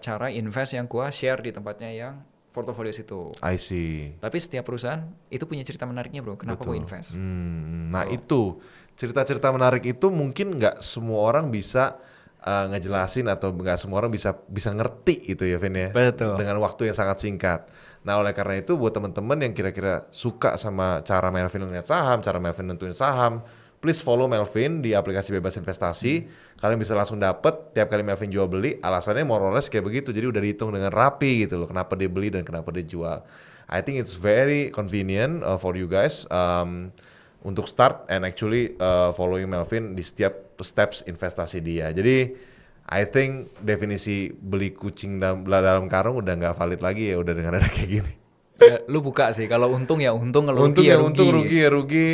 cara invest yang gua share di tempatnya yang portofolio situ. I see. Tapi setiap perusahaan itu punya cerita menariknya bro. Kenapa gua invest? Nah itu cerita-cerita menarik itu mungkin nggak semua orang bisa ngejelasin atau nggak semua orang bisa ngerti gitu ya Vin ya. Betul. Dengan waktu yang sangat singkat. Nah oleh karena itu buat teman-teman yang kira-kira suka sama cara Melvin lihat saham, cara Melvin nentuin saham, please follow Melvin di aplikasi bebas investasi. Kalian bisa langsung dapet tiap kali Melvin jual beli. Alasannya more or less kayak begitu. Jadi udah dihitung dengan rapi gitu loh. Kenapa dia beli dan kenapa dia jual. I think it's very convenient for you guys untuk start and actually following Melvin di setiap steps investasi dia. Jadi I think definisi beli kucing dalam karung udah nggak valid lagi ya udah dengan ada kayak gini. Ya, lu buka sih. Kalau untung ya untung, kalau rugi ya rugi. Untung ya rugi.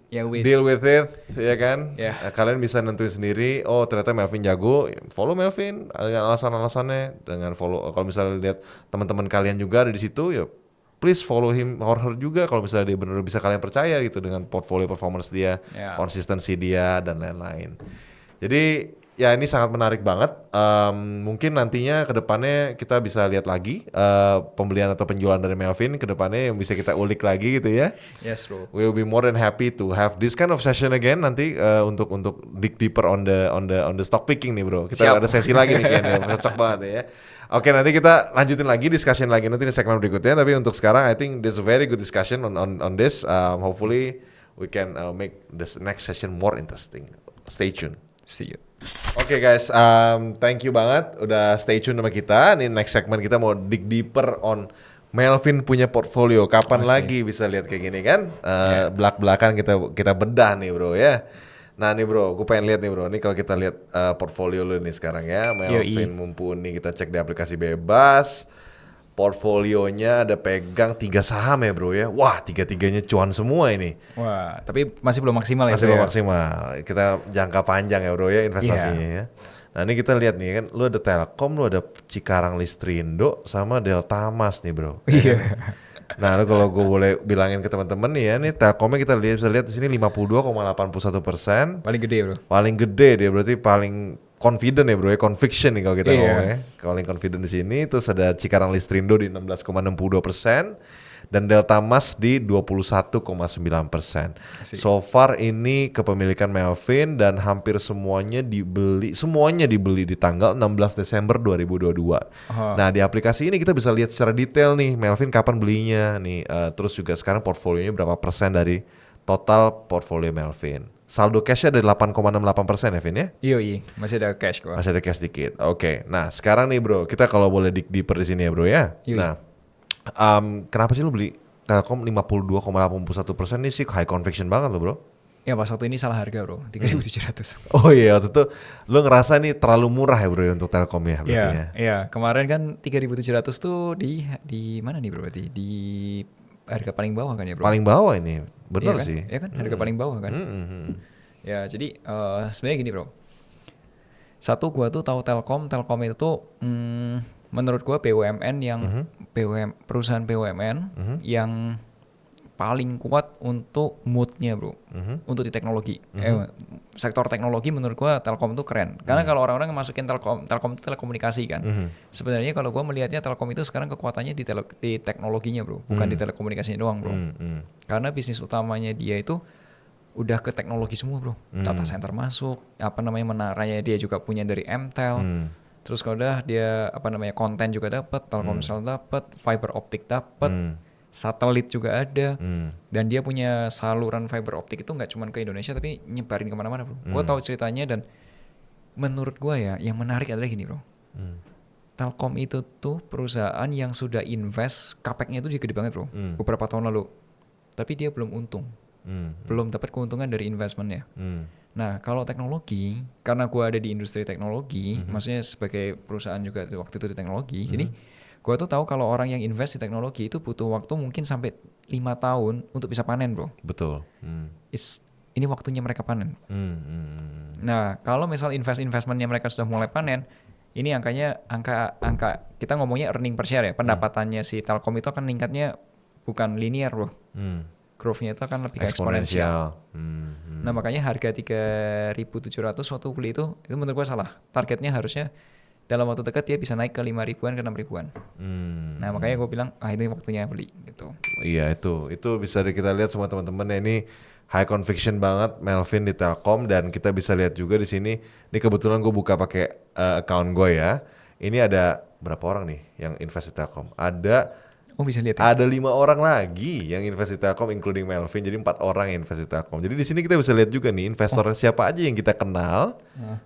Ya wis. Deal with it, ya kan? Yeah. Nah, kalian bisa nentuin sendiri. Oh ternyata Melvin jago, follow Melvin dengan alasan-alasannya. Dengan follow. Kalau misalnya lihat teman-teman kalian juga ada di situ, ya please follow him or her juga. Kalau misalnya dia benar bisa kalian percaya gitu dengan portfolio performance dia, konsistensi dia dan lain-lain. Jadi ya ini sangat menarik banget. Mungkin nantinya ke depannya kita bisa lihat lagi pembelian atau penjualan dari Melvin ke depannya yang bisa kita ulik lagi gitu ya. Yes bro. We will be more than happy to have this kind of session again nanti untuk dig deeper on the stock picking nih bro. Kita ada sesi lagi nih kayaknya cocok banget ya. Oke nanti kita lanjutin lagi discussion lagi nanti di segmen berikutnya. Tapi untuk sekarang I think there's a very good discussion on this. Hopefully we can make this next session more interesting. Stay tuned. See you. Oke guys, thank you banget udah stay tune sama kita. Nih next segmen kita mau dig deeper on Melvin punya portfolio. Kapan lagi bisa lihat kayak gini kan? Belak-belakan kita bedah nih bro ya. Nah nih bro, gue pengen lihat nih bro. Nih kalau kita lihat portfolio lu nih sekarang ya, Melvin mumpuni. Kita cek di aplikasi bebas. Portfolionya ada pegang 3 saham ya bro ya. Wah 3-3-nya cuan semua ini. Wah tapi masih belum maksimal ya. Masih belum maksimal. Kita jangka panjang ya bro ya investasinya ya. Nah ini kita lihat nih kan, lu ada Telkom, lu ada Cikarang Listrindo sama Delta Mas nih bro. Iya. Nah lu kalau gue boleh bilangin ke teman-teman nih ya, nih Telkomnya kita bisa lihat di sini 52,81%. Paling gede bro. Paling gede dia berarti paling confident ya bro ya, conviction nih kalau kita ngomong ya. Paling confident di sini, terus ada Cikarang Listrindo di 16,62% dan Delta Mas di 21,9%. So far ini kepemilikan Melvin dan hampir semuanya dibeli di tanggal 16 Desember 2022. Nah di aplikasi ini kita bisa lihat secara detail nih Melvin kapan belinya nih, terus juga sekarang portfolionya berapa persen dari total portfolio Melvin. Saldo cashnya ada 8,68% ya Vin ya? Iya, masih ada cash kok. Masih ada cash dikit. Oke. Nah sekarang nih bro, kita kalau boleh dig deeper di sini ya bro ya. Nah, kenapa sih lu beli Telkom 52,81% nih sih high conviction banget lo bro? Ya pas waktu ini salah harga bro, 3.700. Oh iya waktu itu lu ngerasa nih terlalu murah ya bro untuk Telkom ya berarti ya? Iya, kemarin kan 3.700 tuh di mana nih bro berarti? Di harga paling bawah kan ya bro? Paling bawah ini, bener Iya kan? sih. Iya kan, harga paling bawah kan. Ya jadi sebenarnya gini bro. Satu gua tuh tahu Telkom itu tuh menurut gua BUMN yang perusahaan BUMN yang paling kuat untuk moodnya bro, untuk di teknologi. Sektor teknologi menurut gua Telkom tuh keren. Karena kalau orang-orang masukin Telkom itu telekomunikasi kan. Sebenarnya kalau gua melihatnya Telkom itu sekarang kekuatannya di teknologinya bro, bukan di telekomunikasinya doang bro. Karena bisnis utamanya dia itu udah ke teknologi semua bro. Data center masuk, menaranya dia juga punya dari MTEL. Terus kalau udah dia konten juga dapat, Telkomsel dapat, fiber optik dapat. Satelit juga ada, dan dia punya saluran fiber optik itu nggak cuma ke Indonesia tapi nyebarin kemana-mana bro. Gue tahu ceritanya dan menurut gue ya yang menarik adalah gini bro. Telkom itu tuh perusahaan yang sudah invest capeknya itu gede banget bro, beberapa tahun lalu, tapi dia belum untung, belum dapat keuntungan dari investmentnya. Nah kalau teknologi, karena gue ada di industri teknologi, maksudnya sebagai perusahaan juga waktu itu di teknologi, jadi gue tuh tahu kalau orang yang invest di teknologi itu butuh waktu mungkin sampai 5 tahun untuk bisa panen bro. Betul. Ini waktunya mereka panen. Nah kalau misal investmentnya mereka sudah mulai panen, ini angka kita ngomongnya earning per share ya, pendapatannya si Telkom itu akan meningkatnya bukan linear bro. Growth-nya itu akan lebih eksponensial. Nah makanya harga 3.700 waktu beli itu menurut gue salah. Targetnya harusnya dalam waktu dekat dia bisa naik ke 5.000-an ke 6.000-an. Nah makanya gue bilang ini waktunya beli gitu. Iya itu bisa kita lihat semua teman-teman ya, ini high conviction banget Melvin di Telkom, dan kita bisa lihat juga di sini. Ini kebetulan gue buka pakai account gue ya. Ini ada berapa orang nih yang invest di Telkom? Bisa lihat ya? Ada 5 orang lagi yang invest di Telkom, including Melvin. Jadi 4 orang yang invest di Telkom. Jadi di sini kita bisa lihat juga nih investor siapa aja yang kita kenal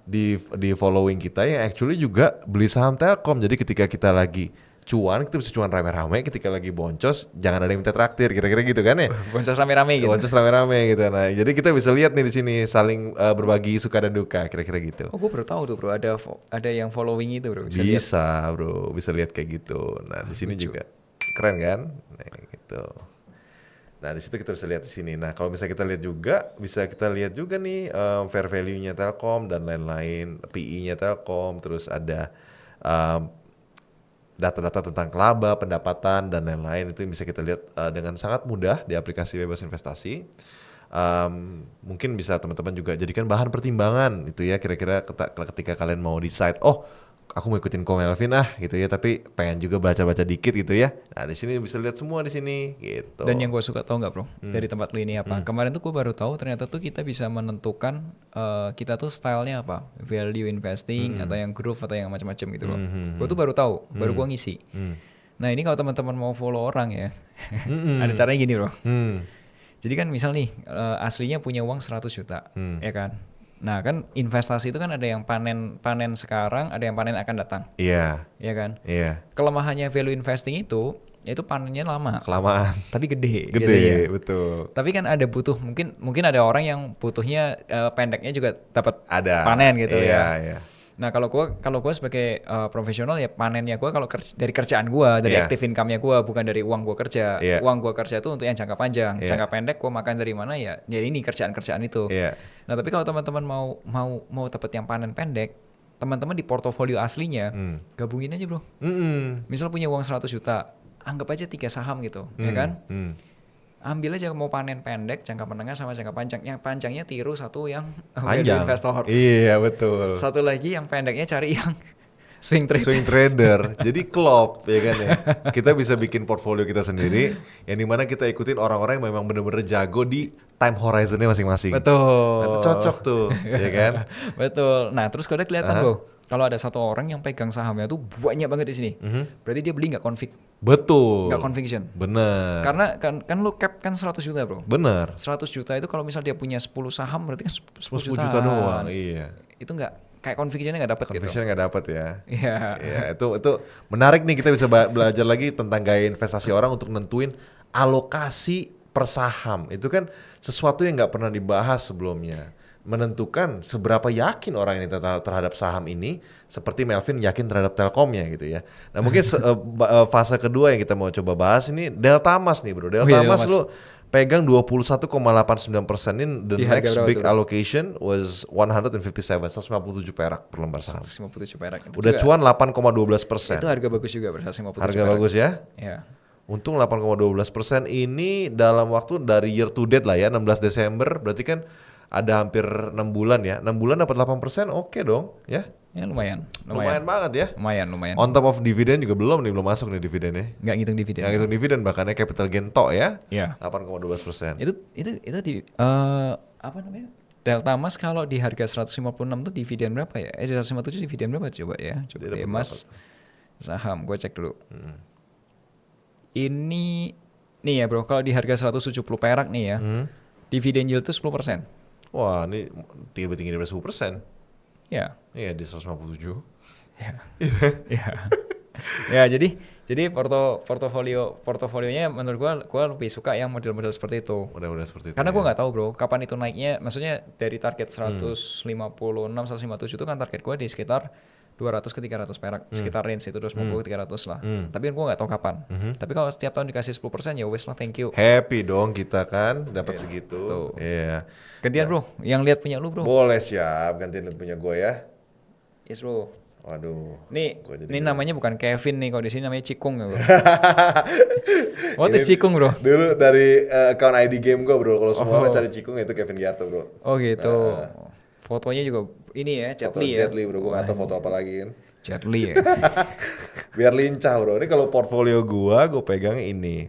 di following kita yang actually juga beli saham Telkom. Jadi ketika kita lagi cuan, kita bisa cuan rame-rame. Ketika lagi boncos, jangan ada yang minta traktir. Kira-kira gitu kan ya? Boncos rame-rame gitu. Boncos rame-rame gitu. Nah, jadi kita bisa lihat nih di sini saling berbagi suka dan duka. Kira-kira gitu. Gue baru tahu tuh bro, ada yang following itu bro. Bisa bro, bisa lihat kayak gitu. Nah di sini juga keren kan? Nah, gitu. Nah di situ kita bisa lihat di sini. Nah kalau misalnya kita lihat juga, bisa kita lihat juga nih fair value-nya Telkom dan lain-lain, PE-nya Telkom, terus ada data-data tentang laba, pendapatan dan lain-lain. Itu bisa kita lihat dengan sangat mudah di aplikasi Bebas Investasi. Mungkin bisa teman-teman juga jadikan bahan pertimbangan itu ya, kira-kira ketika kalian mau decide, aku mau ikutin Ko Melvin gitu ya, tapi pengen juga baca-baca dikit gitu ya. Nah di sini bisa lihat semua di sini gitu. Dan yang gue suka tahu nggak bro, dari tempat lu ini apa? Kemarin tuh gue baru tahu ternyata tuh kita bisa menentukan kita tuh stylenya apa, value investing atau yang growth atau yang macam-macam gitu bro. Gue tuh baru tahu, baru gue ngisi. Nah ini kalau teman-teman mau follow orang ya, ada caranya gini bro. Jadi kan misal nih aslinya punya uang 100 juta, ya kan? Nah kan investasi itu kan ada yang panen sekarang, ada yang panen akan datang. Iya. Iya kan? Iya. Kelemahannya value investing itu panennya lama. Kelamaan. Tapi gede. Gede, biasanya. Betul. Tapi kan ada mungkin ada orang yang butuhnya pendeknya juga dapat Ada. panen gitu ya. Iya. Nah kalau gue sebagai profesional ya panennya gue kalau dari kerjaan gue, dari active income-nya gue, bukan dari uang gue kerja. Uang gue kerja itu untuk yang jangka panjang, jangka pendek gue makan dari mana ya ini kerjaan-kerjaan itu. Nah tapi kalau teman-teman mau dapat yang panen pendek, teman-teman di portofolio aslinya gabungin aja bro. Misal punya uang 100 juta, anggap aja 3 saham gitu, ya kan? Ambil aja mau panen pendek, jangka menengah sama jangka panjang. Yang panjangnya tiru satu yang value investor. Iya betul. Satu lagi yang pendeknya cari yang swing trader. Jadi klop ya kan ya. Kita bisa bikin portfolio kita sendiri yang dimana kita ikutin orang-orang yang memang benar-benar jago di time horizonnya masing-masing. Betul. Nah, itu cocok tuh, ya kan? Betul. Nah terus kalau kelihatan bro, kalau ada satu orang yang pegang sahamnya tuh banyak banget di sini, berarti dia beli nggak config. Betul. Nggak conviction. Bener. Karena kan lu cap kan 100 juta bro. Bener. 100 juta itu kalau misal dia punya 10 saham berarti kan 10 juta doang. Iya. Itu nggak kayak convictionnya nggak dapat gitu. Convictionnya nggak dapat ya. Iya. Iya itu menarik nih, kita bisa belajar lagi tentang gaya investasi orang untuk nentuin alokasi per saham. Itu kan sesuatu yang nggak pernah dibahas sebelumnya. menentukan seberapa yakin orang ini terhadap saham ini, seperti Melvin yakin terhadap Telkomnya gitu ya. Nah mungkin fase kedua yang kita mau coba bahas ini Deltamas nih bro. Deltamas lu pegang 21,89%, ini the di next big tuh, allocation was 157 perak per lembar saham. 157 perak. Itu udah juga, cuan 8,12%. Itu harga bagus juga, 157 harga perak. bagus ya. Ya. Untung 8,12% ini dalam waktu dari year to date lah ya, 16 Desember, berarti kan ada hampir 6 bulan ya. 6 bulan dapat 8%, oke dong ya. Ya lumayan. Banget ya. Lumayan. On top of dividen juga belum masuk nih dividennya. Nggak ngitung dividen. Nggak ngitung dividen, bahkannya capital gain tok ya. Iya. 8,12%. Itu di apa namanya? Deltamas kalau di harga 156 tuh dividen berapa ya? 157 dividen berapa coba ya? Coba deh Mas. Saham, gue cek dulu. Ini nih ya bro, kalau di harga 170 perak nih ya, dividen yield itu 10%. Wah, ini lebih tinggi dari 10%. Ya. Iya, di 157. Ya. Ya. Ya, jadi portofolionya menurut gua lebih suka yang model-model seperti itu. Model-model seperti itu. Karena gua nggak tahu bro, kapan itu naiknya. Maksudnya dari target 156, 157 itu kan target gua di sekitar 200 ke 300 perak, sekitar range itu 250 ke 300 lah. Tapi kan gua nggak tahu kapan. Tapi kalau setiap tahun dikasih 10% ya wes lah, thank you. Happy dong kita kan dapat segitu. Iya. Gantian bro, yang lihat punya lu bro. Boleh, siap, gantian punya gue ya. Yes bro. Waduh. Ini namanya bukan Kevin nih, kalau di sini namanya Cikung ya bro. What is Cikung bro? Dulu dari account ID game gue bro, kalau semua orang cari Cikung itu Kevin Giarto bro. Oh gitu. Fotonya juga ini ya, Jet Li ya. Jet Li bro, gue gak tau foto apa lagi kan. Jet Li ya. Biar lincah bro. Ini kalau portfolio gue pegang ini.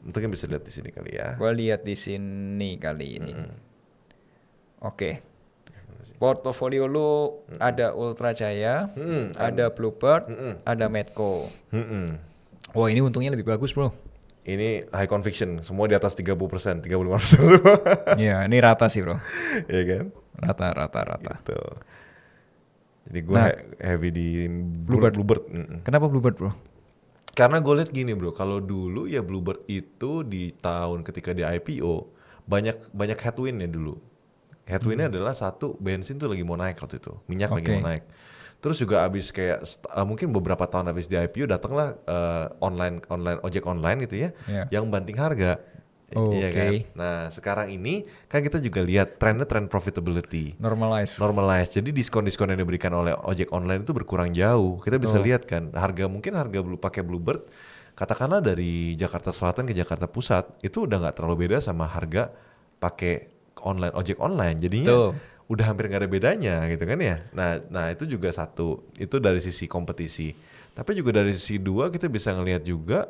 Mungkin bisa lihat di sini kali ya. Gue lihat di sini kali ini. Oke. Portofolio lu ada Ultra Jaya, ada Bluebird, ada Medco. Wah ini untungnya lebih bagus bro. Ini high conviction, semua di atas 30%, 35% semua. Iya, ini rata sih bro. Iya kan? Rata. Gitu. Jadi gue heavy di Bluebird. Kenapa Bluebird bro? Karena gue lihat gini bro, kalau dulu ya Bluebird itu di tahun ketika di IPO banyak headwind-nya dulu. Headwind-nya adalah satu, bensin tuh lagi mau naik waktu itu, minyak lagi mau naik. Terus juga abis kayak mungkin beberapa tahun abis di IPO datanglah online ojek online gitu ya, yang banting harga. Iya kan? Nah sekarang ini kan kita juga lihat tren profitability. Normalize. Jadi diskon-diskon yang diberikan oleh ojek online itu berkurang jauh. Kita bisa lihat kan mungkin harga pakai Bluebird katakanlah dari Jakarta Selatan ke Jakarta Pusat itu udah nggak terlalu beda sama harga pakai ojek online. Jadinya udah hampir nggak ada bedanya gitu kan ya. Nah itu juga satu, itu dari sisi kompetisi. Tapi juga dari sisi dua kita bisa ngelihat juga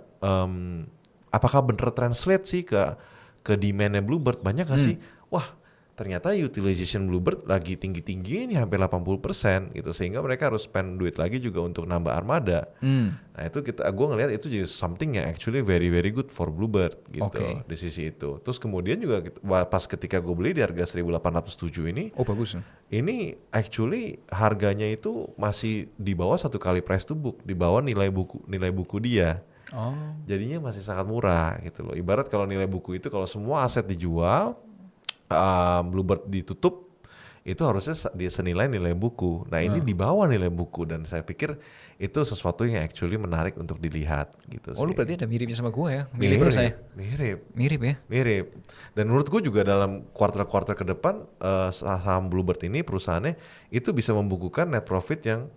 apakah bener translate sih ke demand-nya Bluebird, banyak gak sih? Wah ternyata utilization Bluebird lagi tinggi-tinggi ini hampir 80% gitu, sehingga mereka harus spend duit lagi juga untuk nambah armada. Nah itu gue ngelihat itu jadi something yang actually very very good for Bluebird gitu di sisi itu. Terus kemudian juga pas ketika gue beli di harga 1.807 ini, bagus. Ini actually harganya itu masih di bawah 1 kali price to book, di bawah nilai buku dia. Jadinya masih sangat murah gitu loh. Ibarat kalau nilai buku itu kalau semua aset dijual, Bluebird ditutup, itu harusnya senilai nilai buku. Nah ini di bawah nilai buku, dan saya pikir itu sesuatu yang actually menarik untuk dilihat gitu. Lu berarti ada miripnya sama gue ya? Mirip ya? Mirip. Dan menurut gue juga dalam kuartal-kuartal ke depan saham Bluebird ini perusahaannya itu bisa membukukan net profit yang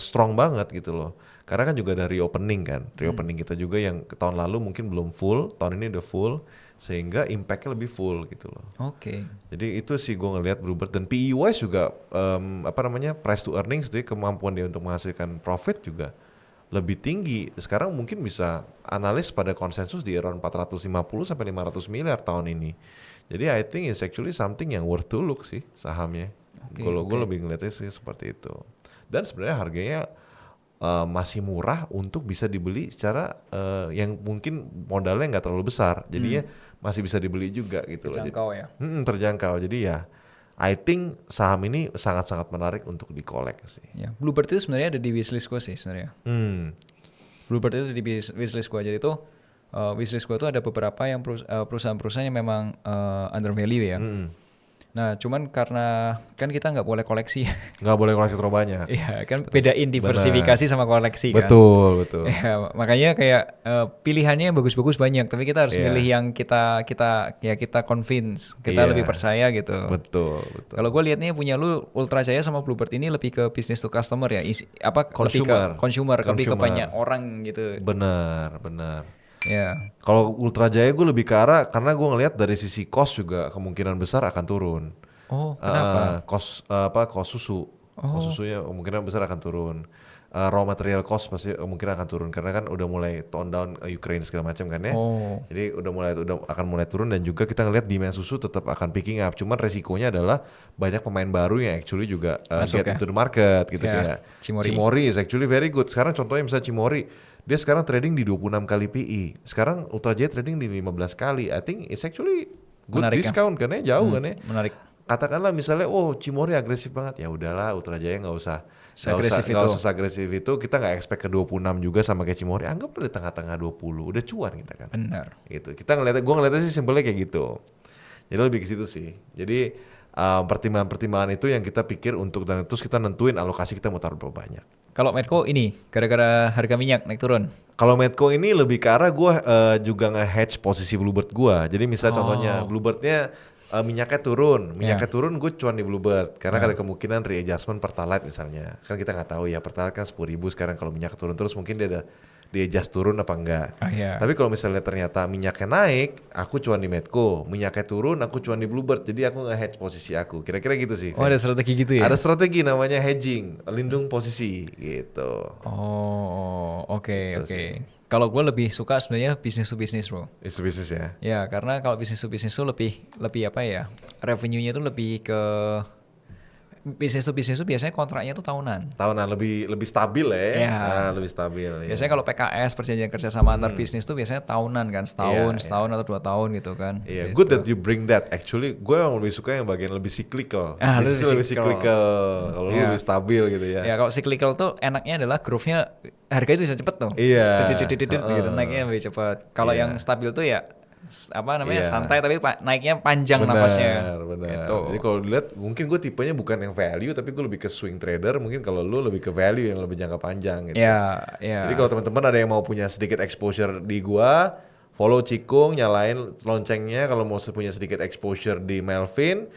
strong banget gitu loh. Karena kan juga dari reopening kan, reopening kita juga yang tahun lalu mungkin belum full, tahun ini udah full, sehingga impact-nya lebih full gitu loh. Jadi itu sih gue ngelihat Bluebird, dan PE wise juga price to earnings, jadi kemampuan dia untuk menghasilkan profit juga lebih tinggi. Sekarang mungkin bisa analis pada konsensus di around 450 sampai 500 miliar tahun ini. Jadi I think it's actually something yang worth to look sih sahamnya. Kalau gue lebih ngeliatnya sih seperti itu. Dan sebenarnya harganya masih murah untuk bisa dibeli secara yang mungkin modalnya nggak terlalu besar, jadinya masih bisa dibeli juga gitu. Terjangkau ya? Terjangkau, jadi ya I think saham ini sangat-sangat menarik untuk dikolek sih. Ya, Bluebird itu sebenarnya ada di wishlist gue sih sebenarnya. Bluebird itu ada di wishlist gue, jadi tuh wishlist gue tuh ada beberapa yang perusahaan-perusahaan yang memang undervalue ya. Nah, cuman karena kan kita nggak boleh koleksi. Nggak boleh koleksi terlalu banyak. Iya, kan bedain diversifikasi sama koleksi kan. Betul. Ya, makanya kayak pilihannya bagus-bagus banyak, tapi kita harus Iya. milih yang kita convince, kita Iya. lebih percaya gitu. Betul. Kalau gue liatnya punya lu Ultra Jaya sama Bluebird ini lebih ke business to customer ya, lebih Consumer. ke consumer, lebih ke Consumer. banyak orang gitu. Benar. Ya. Kalau Ultra Jaya gue lebih ke arah karena gue ngelihat dari sisi cost juga kemungkinan besar akan turun. Oh, kenapa? Cost susu. Oh. Cost susunya kemungkinan besar akan turun. Raw material cost pasti kemungkinan akan turun karena kan udah mulai tone down Ukraine segala macam kan ya. Oh. Jadi akan mulai turun dan juga kita ngelihat demand susu tetap akan picking up. Cuman resikonya adalah banyak pemain baru yang actually juga Masuk get ya? into the market gitu Ya, kayak Cimory. is actually very good. Sekarang contohnya misalnya Cimory, dia sekarang trading di 26 kali PE. Sekarang Ultra Jaya trading di 15 kali. I think it's actually good Menarik ya? discount kan ya, jauh kan ya. Menarik. Katakanlah misalnya Cimory agresif banget, ya udahlah Ultra Jaya nggak usah agresif itu, kita nggak expect ke 26 juga sama kayak Cimory, anggaplah di tengah-tengah 20, udah cuan kita kan. Benar. Gitu. Gue ngeliatnya sih simpelnya kayak gitu. Jadi lebih ke situ sih. Jadi pertimbangan-pertimbangan itu yang kita pikir dan terus kita nentuin alokasi kita mau taruh berapa banyak. Kalau Medco ini gara-gara harga minyak naik turun. Kalau Medco ini lebih ke arah gue juga nge-hedge posisi Bluebird gue. Jadi misalnya contohnya Bluebirdnya minyaknya turun gue cuan di Bluebird karena ada kemungkinan readjustment Pertalite misalnya. Kan kita nggak tahu ya, Pertalite kan 10.000 sekarang, kalau minyak turun terus mungkin dia ada di-adjust turun apa enggak. Iya. Tapi kalau misalnya ternyata minyaknya naik, aku cuan di Medco, minyaknya turun aku cuan di Bluebird. Jadi aku nge-hedge posisi aku. Kira-kira gitu sih. Oh, ada strategi gitu ya? Ada strategi namanya hedging, lindung posisi gitu. Oh, oke. sih. Kalau gue lebih suka sebenarnya bisnis to bisnis, bro. Itu bisnis ya. Ya, karena kalau bisnis to bisnis itu lebih apa ya? Revenue-nya itu lebih ke bisnis to bisnis itu biasanya kontraknya tuh tahunan. Tahunan lebih stabil ya. Iya. Lebih stabil. Biasanya kalau PKS perjanjian kerja sama antar bisnis tuh biasanya tahunan kan, setahun atau 2 tahun gitu kan. Iya, gitu. good that you bring that. Actually, gue emang lebih suka yang bagian lebih cyclical. Lebih cyclical. Kalau lu lebih stabil gitu ya. Ya, kalau cyclical tuh enaknya adalah growth-nya harga itu bisa cepet tuh. Iya. Gitu, naiknya lebih cepet. Kalau yang stabil tuh ya santai tapi naiknya panjang napasnya. Benar. Gitu. Jadi kalau dilihat mungkin gue tipenya bukan yang value tapi gue lebih ke swing trader. Mungkin kalau lu lebih ke value yang lebih jangka panjang gitu. Ya. Jadi kalau teman-teman ada yang mau punya sedikit exposure di gua, follow Cikung, nyalain loncengnya. Kalau mau punya sedikit exposure di Melvin,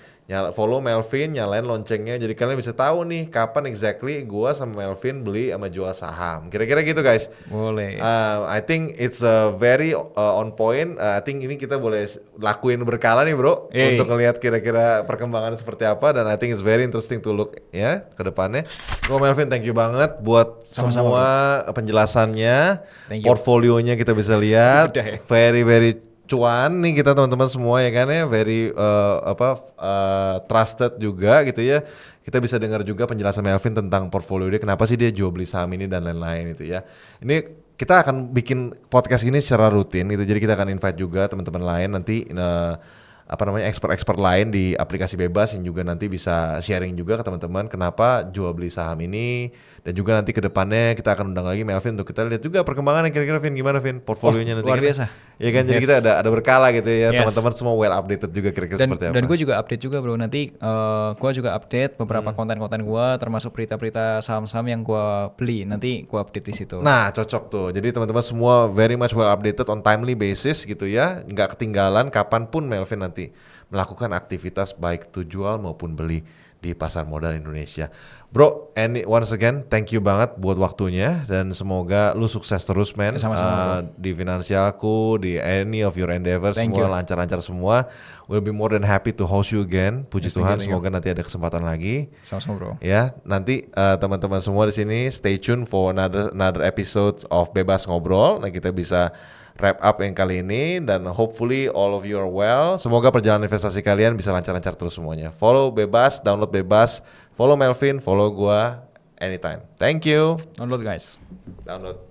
follow Melvin, nyalain loncengnya. Jadi kalian bisa tahu nih kapan exactly gua sama Melvin beli sama jual saham. Kira-kira gitu guys. Boleh. I think it's a very on point. I think ini kita boleh lakuin berkala nih bro, untuk ngelihat kira-kira perkembangan seperti apa. Dan I think it's very interesting to look ya ke depannya. Gua Melvin, thank you banget buat semua penjelasannya. Portfolionya kita bisa lihat. Very cuan nih kita teman-teman semua ya kan ya, very trusted juga gitu ya. Kita bisa dengar juga penjelasan Melvin tentang portfolio dia, kenapa sih dia jual beli saham ini dan lain-lain itu ya. Ini kita akan bikin podcast ini secara rutin gitu, jadi kita akan invite juga teman-teman lain nanti expert lain di aplikasi bebas yang juga nanti bisa sharing juga ke teman-teman kenapa jual beli saham ini. Dan juga nanti ke depannya kita akan undang lagi Melvin untuk kita lihat juga perkembangan kira-kira Vin, gimana Vin portfolionya nanti. Luar biasa. Ya kan, jadi kita ada berkala gitu ya, teman-teman semua well updated juga kira-kira seperti apa. Dan gue juga update juga bro, nanti gue juga update beberapa konten-konten gue, termasuk berita-berita saham-saham yang gue beli, nanti gue update di situ. Nah cocok tuh, jadi teman-teman semua very much well updated on timely basis gitu ya, nggak ketinggalan kapanpun Melvin nanti melakukan aktivitas baik itu jual maupun beli di pasar modal Indonesia. Bro, once again thank you banget buat waktunya dan semoga lu sukses terus man. Di finansialku, di any of your endeavors, semua lancar-lancar semua. We'll be more than happy to host you again. Puji Tuhan, semoga nanti ada kesempatan lagi. Sama-sama bro. Ya, nanti teman-teman semua di sini stay tune for another episode of Bebas Ngobrol. Nah, kita bisa wrap up yang kali ini dan hopefully all of you are well. Semoga perjalanan investasi kalian bisa lancar-lancar terus semuanya. Follow Bebas, download Bebas, follow Melvin, follow gua anytime. Thank you. Download guys. Download.